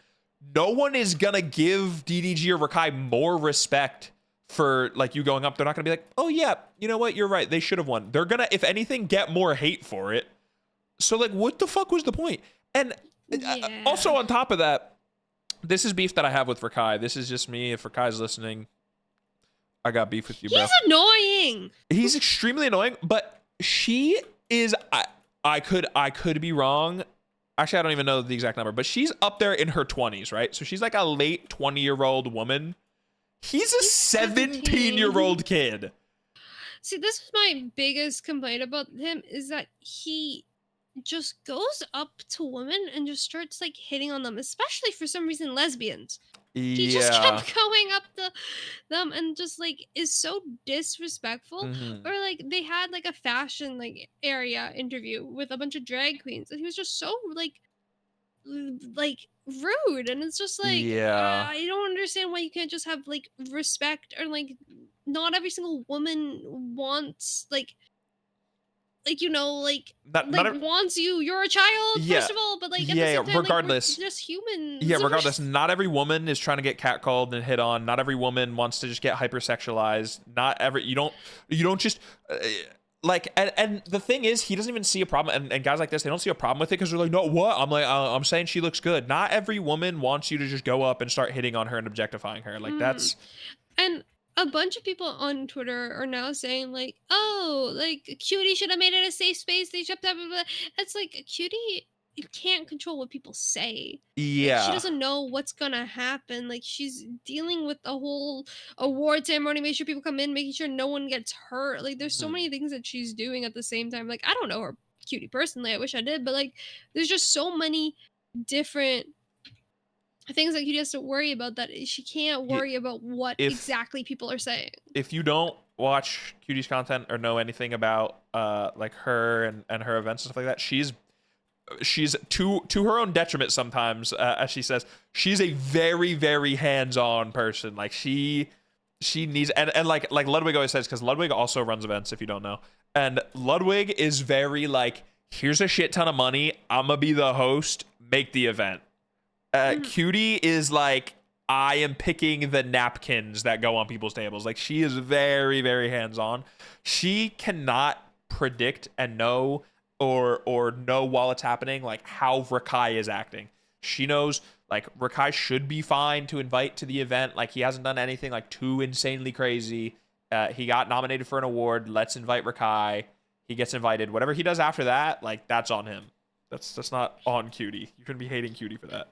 No one is gonna give DDG or Rakai more respect for like you going up. They're not gonna be like, oh yeah, you know what? You're right. They should have won. They're gonna, if anything, get more hate for it. So like, what the fuck was the point? And also on top of that, this is beef that I have with Rakai. This is just me. If Rakai's listening, I got beef with you, bro. He's annoying. He's extremely annoying, but she is, I could be wrong. Actually, I don't even know the exact number, but she's up there in her 20s, right? So she's like a late 20-year-old woman. He's a 17-year-old kid. See, this is my biggest complaint about him is that he just goes up to women and just starts like hitting on them, especially for some reason lesbians. He just Yeah. kept going up to them and just like is so disrespectful. Hmm. Or like they had like a fashion like area interview with a bunch of drag queens, and he was just so like rude, and it's just like Yeah. I don't understand why you can't just have like respect, or like not every single woman wants like Not wants you. You're a child, yeah. first of all, but like at the Yeah, yeah. same time, like we're Regardless, just yeah, humans. regardless, not every woman is trying to get catcalled and hit on. Not every woman wants to just get hypersexualized. Not every you don't just like and the thing is he doesn't even see a problem, and guys like this, they don't see a problem with it because they're like, no, what? I'm like, I'm saying she looks good. Not every woman wants you to just go up and start hitting on her and objectifying her. Like Mm. that's And a bunch of people on Twitter are now saying like, "Oh, like Cutie should have made it a safe space. They should have." Blah, blah, blah." It's like Cutie can't control what people say. Like she yeah. doesn't know what's gonna happen. Like she's dealing with the whole award ceremony, making sure people come in, making sure no one gets hurt. Like there's so Mhm. many things that she's doing at the same time. Like I don't know her Cutie personally. I wish I did, but like there's just so many different things that Cutie has to worry about that she can't Y- worry about what If exactly people are saying. if you don't watch Cutie's content or know anything about like her and her events and stuff like that, she's to her own detriment sometimes, as she says, she's a very hands-on person. Like she needs and like Ludwig always says, because Ludwig also runs events, if you don't know, and Ludwig is very like, here's a shit ton of money, I'm gonna be the host, make the event. Mhm. Cutie is like, I am picking the napkins that go on people's tables. Like she is very hands-on. She cannot predict and know or know while it's happening like how Rakai is acting. She knows like Rakai should be fine to invite to the event. Like he hasn't done anything like too insanely crazy. He got nominated for an award. Let's invite Rakai. He gets invited. Whatever he does after that, like that's on him. That's not on Cutie. You shouldn't be hating Cutie for that.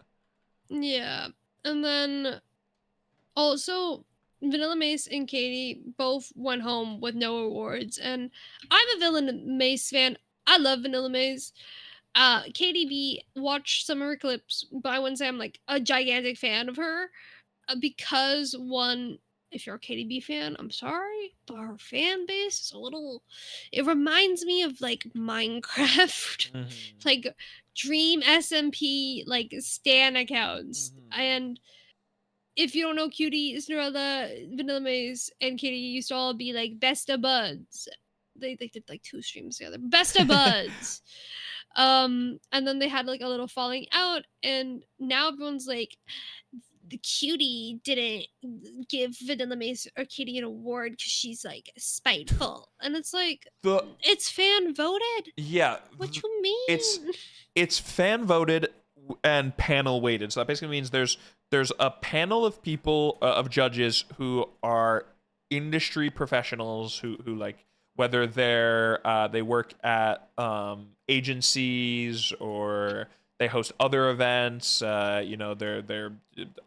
Yeah. And then also Vanilla Mace and Katie both went home with no awards. And I'm a Vanilla Mace fan. I love Vanilla Mace. Katie B watched some of her clips, but I wouldn't say I'm like a gigantic fan of her. Because one, if you're a KDB fan, I'm sorry, but her fan base is a little. It reminds me of like Minecraft, Mhm. like Dream SMP, like Stan accounts. Mhm. And if you don't know, Cutie, Cinderella, Vanilla Maze, and Katie used to all be like best of buds. They did like 2 streams together. Best of buds. And then they had like a little falling out, and now everyone's like, the Cutie didn't give Vanilla Mace or Katie an award because she's like spiteful, and it's like The it's fan voted. yeah, What you it's mean? it's fan voted and panel weighted. So that basically means there's a panel of people of judges who are industry professionals who like, whether they work at agencies or they host other events. They're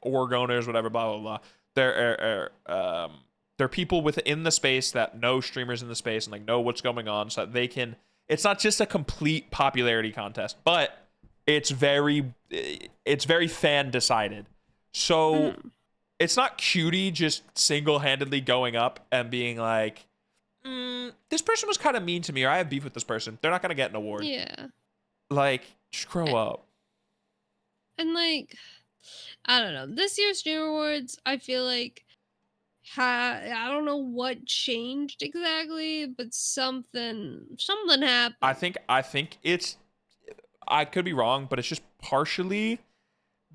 org owners, whatever. Blah blah blah. They're people within the space that know streamers in the space and like know what's going on, so that they can. It's not just a complete popularity contest, but it's very fan decided. So Mhm. it's not Cutie just single-handedly going up and being like, this person was kind of mean to me, or I have beef with this person. They're not gonna get an award. Yeah, Like, just grow up. and like I don't know. This year's Stream Awards, I feel like I don't know what changed exactly, but something I happened. think I think it's I could be wrong, but it's just partially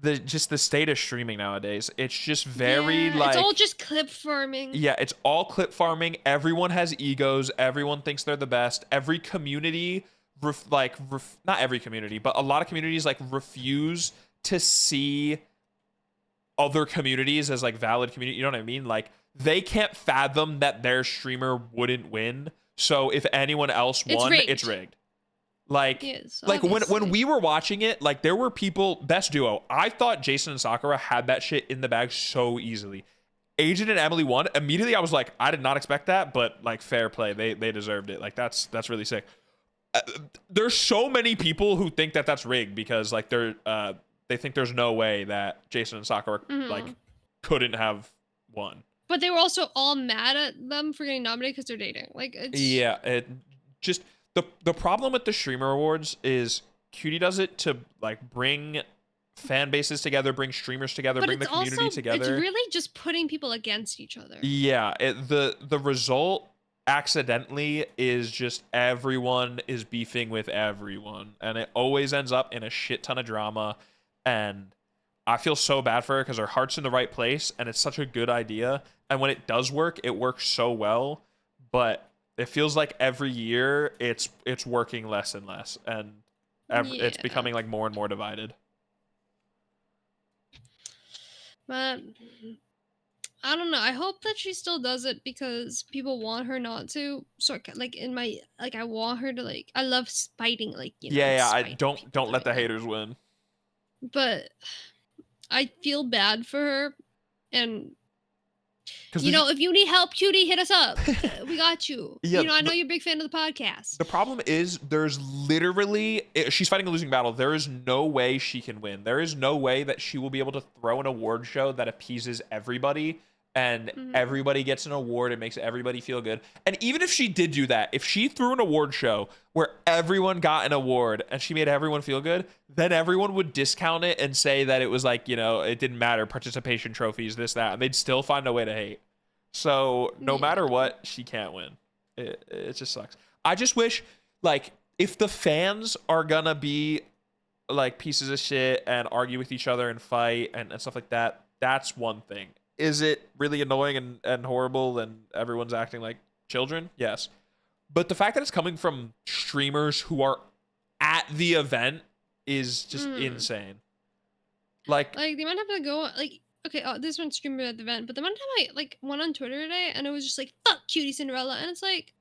the state of streaming nowadays. It's just very Yeah, it's all like, just clip farming. yeah, it's all clip farming. Everyone has egos. Everyone thinks they're the best. Every community, not every community, but a lot of communities like refuse to see other communities as like valid community. You know what I mean? Like they can't fathom that their streamer wouldn't win. So if anyone else It's won, it's rigged. rigged. Like Yes, like when obviously. we were watching it, like there were people, best duo. I thought Jason and Sakura had that shit in the bag so easily. Agent and Emily won. Immediately I was like, I did not expect that, but like fair play. They deserved it. Like that's really sick. There's so many people who think that that's rigged because like they think there's no way that Jason and Sakura like Mhm. couldn't have won. But they were also all mad at them for getting nominated because they're dating. Like it's Yeah, it just the problem with the streamer awards is Cutie does it to like bring fan bases together, bring streamers together, but bring the it's community also it's together. really just putting people against each other. Yeah, the result accidentally is just everyone is beefing with everyone, and it always ends up in a shit ton of drama. And I feel so bad for her because her heart's in the right place, and it's such a good idea. And when it does work, it works so well. But it feels like every year it's working less and less, and it's Yeah. becoming like more and more divided. But I don't know. I hope that she still does it because people want her not to. So like in my like I want her to like I love spiting like, Yeah, I spite people don't let doing the it. haters win. But I feel bad for her and Because if you need help, Cutie, hit us up. We got you. yeah, I know you're a big fan of the podcast. the problem is there's literally she's fighting a losing battle. There is no way she can win. There is no way that she will be able to throw an award show that appeases everybody and Mhm. everybody gets an award and makes everybody feel good. And even if she did do that, if she threw an award show where everyone got an award and she made everyone feel good, then everyone would discount it and say that it was like, it didn't matter, participation trophies, this, that, and they'd still find a way to hate. So no matter Yeah. what, she can't win. It just sucks. I just wish, like, if the fans are gonna be like pieces of shit and argue with each other and fight and stuff like that, that's one thing. Is it really annoying and horrible and everyone's acting like children? Yes. But the fact that it's coming from streamers who are at the event is just Mhm. insane. Like, Like the amount of time I go like okay, this one streamer at the event, but the amount of time I like went on Twitter today and it was just like fuck Cutie Cinderella and it's like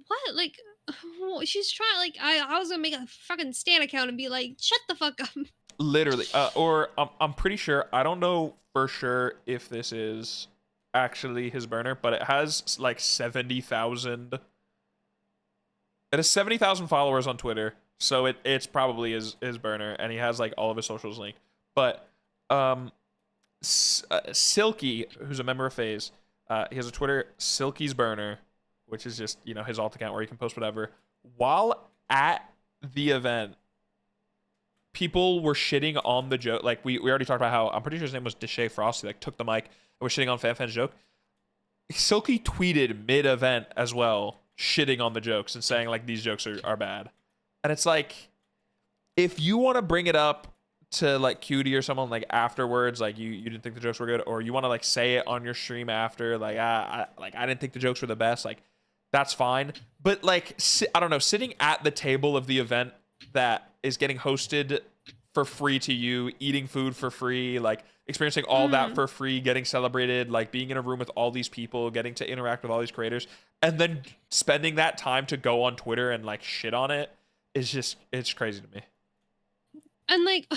what? Like she's trying like I was gonna make a fucking Stan account and be like, shut the fuck up. literally, or I'm pretty sure, I don't know for sure if this is actually his burner, but it has like 70,000. It has 70,000 followers on Twitter, so it's probably his burner, and he has like all of his socials linked. But um, Silky, who's a member of FaZe, he has a Twitter, Silky's burner, which is just his alt account where he can post whatever. While at the event, people were shitting on the joke. Like we already talked about how I'm pretty sure his name was Deshae Frosty. Like took the mic and was shitting on FanFan's joke. Silky tweeted mid-event as well, shitting on the jokes and saying like these jokes are bad. And it's like, if you want to bring it up to like Cutie or someone like afterwards, like you didn't think the jokes were good, or you want to like say it on your stream after, like I didn't think the jokes were the best, like that's fine. But like I don't know, sitting at the table of the event that is getting hosted for free to you, eating food for free, like experiencing all that Mm. for free, getting celebrated, like being in a room with all these people, getting to interact with all these creators, and then spending that time to go on Twitter and like shit on it is just, it's crazy to me. And like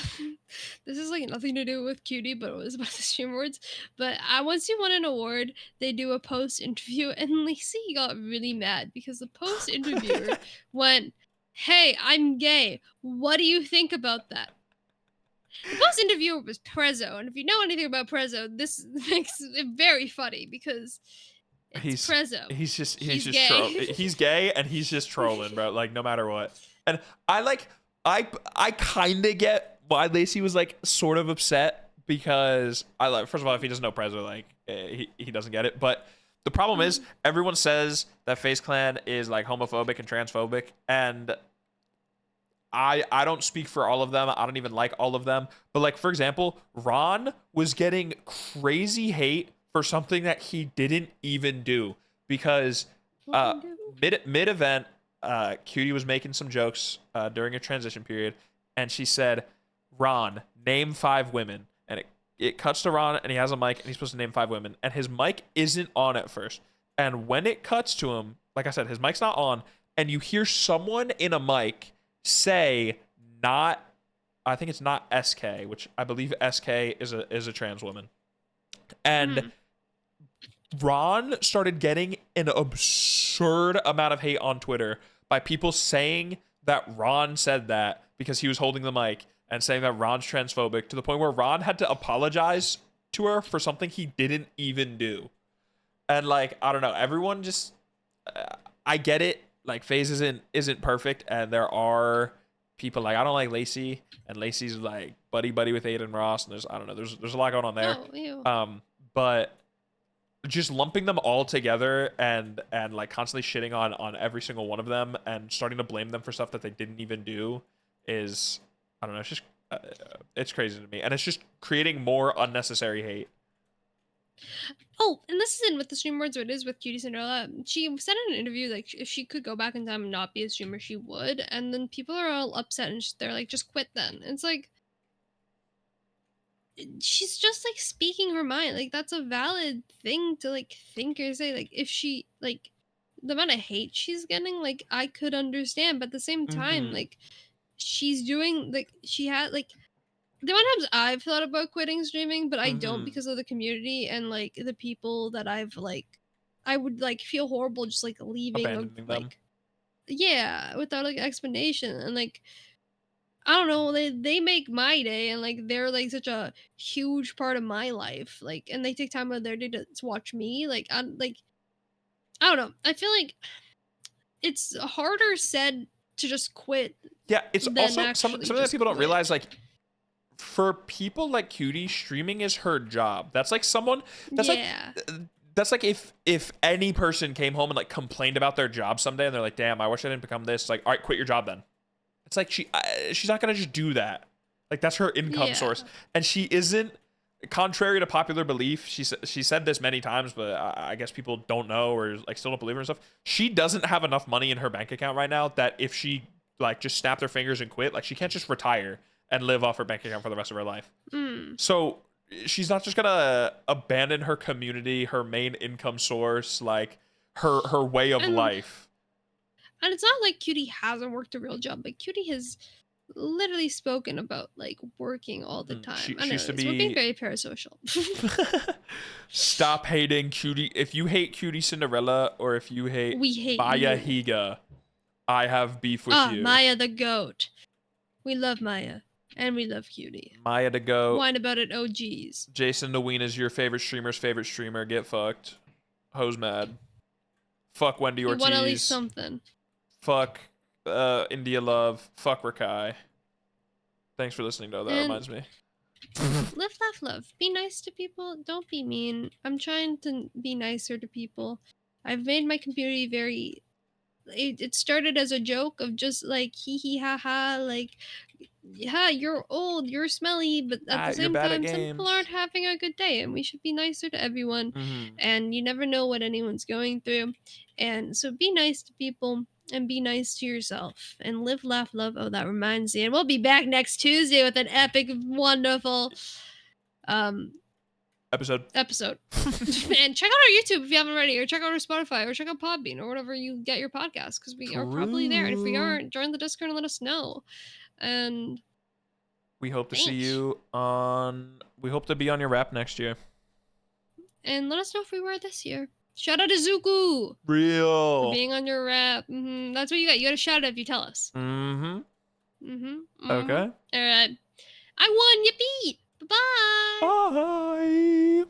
this is like nothing to do with Cutie, but it was about the stream awards. But once you won an award, they do a post interview, and Lacey got really mad because the post interviewer went, "Hey, I'm gay. What do you think about that?" The post interviewer was Prezzo, and if you know anything about Prezzo, this makes it very funny because it's he's Prezzo. he's He's just troll. gay. He's gay and he's just trolling, bro. Like no matter what. And I like I kind of get why Lacey was like sort of upset, because I like, first of all, if he doesn't know Prezzo, like he doesn't get it. But the problem is everyone says that FaZe Clan is like homophobic and transphobic, and I don't speak for all of them. I don't even like all of them. But like for example, Ron was getting crazy hate for something that he didn't even do, because uh mid event, Cutie was making some jokes during a transition period, and she said, "Ron, name 5 women." And it cuts to Ron, and he has a mic, and he's supposed to name 5 women, and his mic isn't on at first. And when it cuts to him, like I said, his mic's not on, and you hear someone in a mic say, not, I think it's not SK, which I believe SK is a trans woman. And Mhm. Ron started getting an absurd amount of hate on Twitter by people saying that Ron said that because he was holding the mic and saying that Ron's transphobic, to the point where Ron had to apologize to her for something he didn't even do. And like, I don't know, everyone just I get it. Like, FaZe isn't perfect, and there are people like, I don't like Lacey, and Lacey's like buddy with Aiden Ross, and there's, I don't know, there's a lot going on there. Oh, ew. But just lumping them all together and like constantly shitting on every single one of them and starting to blame them for stuff that they didn't even do is, I don't know, it's just it's crazy to me, and it's just creating more unnecessary hate. Oh, and this isn't with the stream words, but it is with Cutie Cinderella. She said in an interview, like, if she could go back in time and not be a streamer, she would. And then people are all upset and they're like, just quit then. And it's like, she's just like speaking her mind. Like, that's a valid thing to like think or say. Like, if she, like, the amount of hate she's getting, like, I could understand. But at the same time, Mhm. like, she's doing, like, she had, like, the amount of times I've thought about quitting streaming, but I don't Mhm. because of the community and like the people that I've like. I would like feel horrible just like leaving a Abandoning them. like yeah without like explanation and like I don't know they make my day and like they're like such a huge part of my life like and they take time out of their day to watch me like I don't know I feel like it's harder said to just quit Yeah, it's than also actually something that just people don't quit. realize. Like, for people like Cutie, streaming is her job. That's like someone. That's like. Yeah. That's like if any person came home and like complained about their job someday, and they're like, "Damn, I wish I didn't become this." It's like, all right, quit your job then. It's like she's not gonna just do that. Like, that's her income Yeah. source, and she isn't. Contrary to popular belief, she said this many times, but I guess people don't know or like still don't believe her and stuff. She doesn't have enough money in her bank account right now that if she like just snapped her fingers and quit, like she can't just retire and live off her bank account for the rest of her life. Mm. So she's not just gonna abandon her community, her main income source, like her way of And life. And it's not like Cutie hasn't worked a real job. Like Cutie has literally spoken about like working all the time. I She don't used know. to We're being be. very parasocial. Stop hating Cutie. If you hate Cutie Cinderella or if you hate We hate Maya you. Higa, I have beef with you. Maya the goat. We love Maya. And we love Cutie. Maya to go. Whine about it, oh geez. Jason DeWeen is your favorite streamer's favorite streamer. Get fucked. Hoes mad. Fuck Wendy We want at least Ortiz. something. Fuck India Love. Fuck Rakai. Thanks for listening, though. That And reminds me. live, laugh, love. Be nice to people. Don't be mean. I'm trying to be nicer to people. I've made my community very it started as a joke of just like hee hee ha ha like yeah you're old you're smelly but at the You're same bad at time some people games. aren't having a good day and we should be nicer to everyone Mm-hmm. and you never know what anyone's going through and so be nice to people and be nice to yourself and live laugh love oh that reminds me and we'll be back next Tuesday with an epic wonderful um Episode. episode. And check out our YouTube if you haven't already, or check out our Spotify, or check out Podbean, or whatever you get your podcast, because we are probably there. And if we aren't, join the Discord and let us know. And We hope to see thanks. you on. We hope to be on your rap next year. And let us know if we were this year. Shout out to Zuku for Real. being on your rap. That's what you got. You got to shout out if you tell us. Mm-hmm. Okay. All right. I won. You beat. Bye-bye. Bye.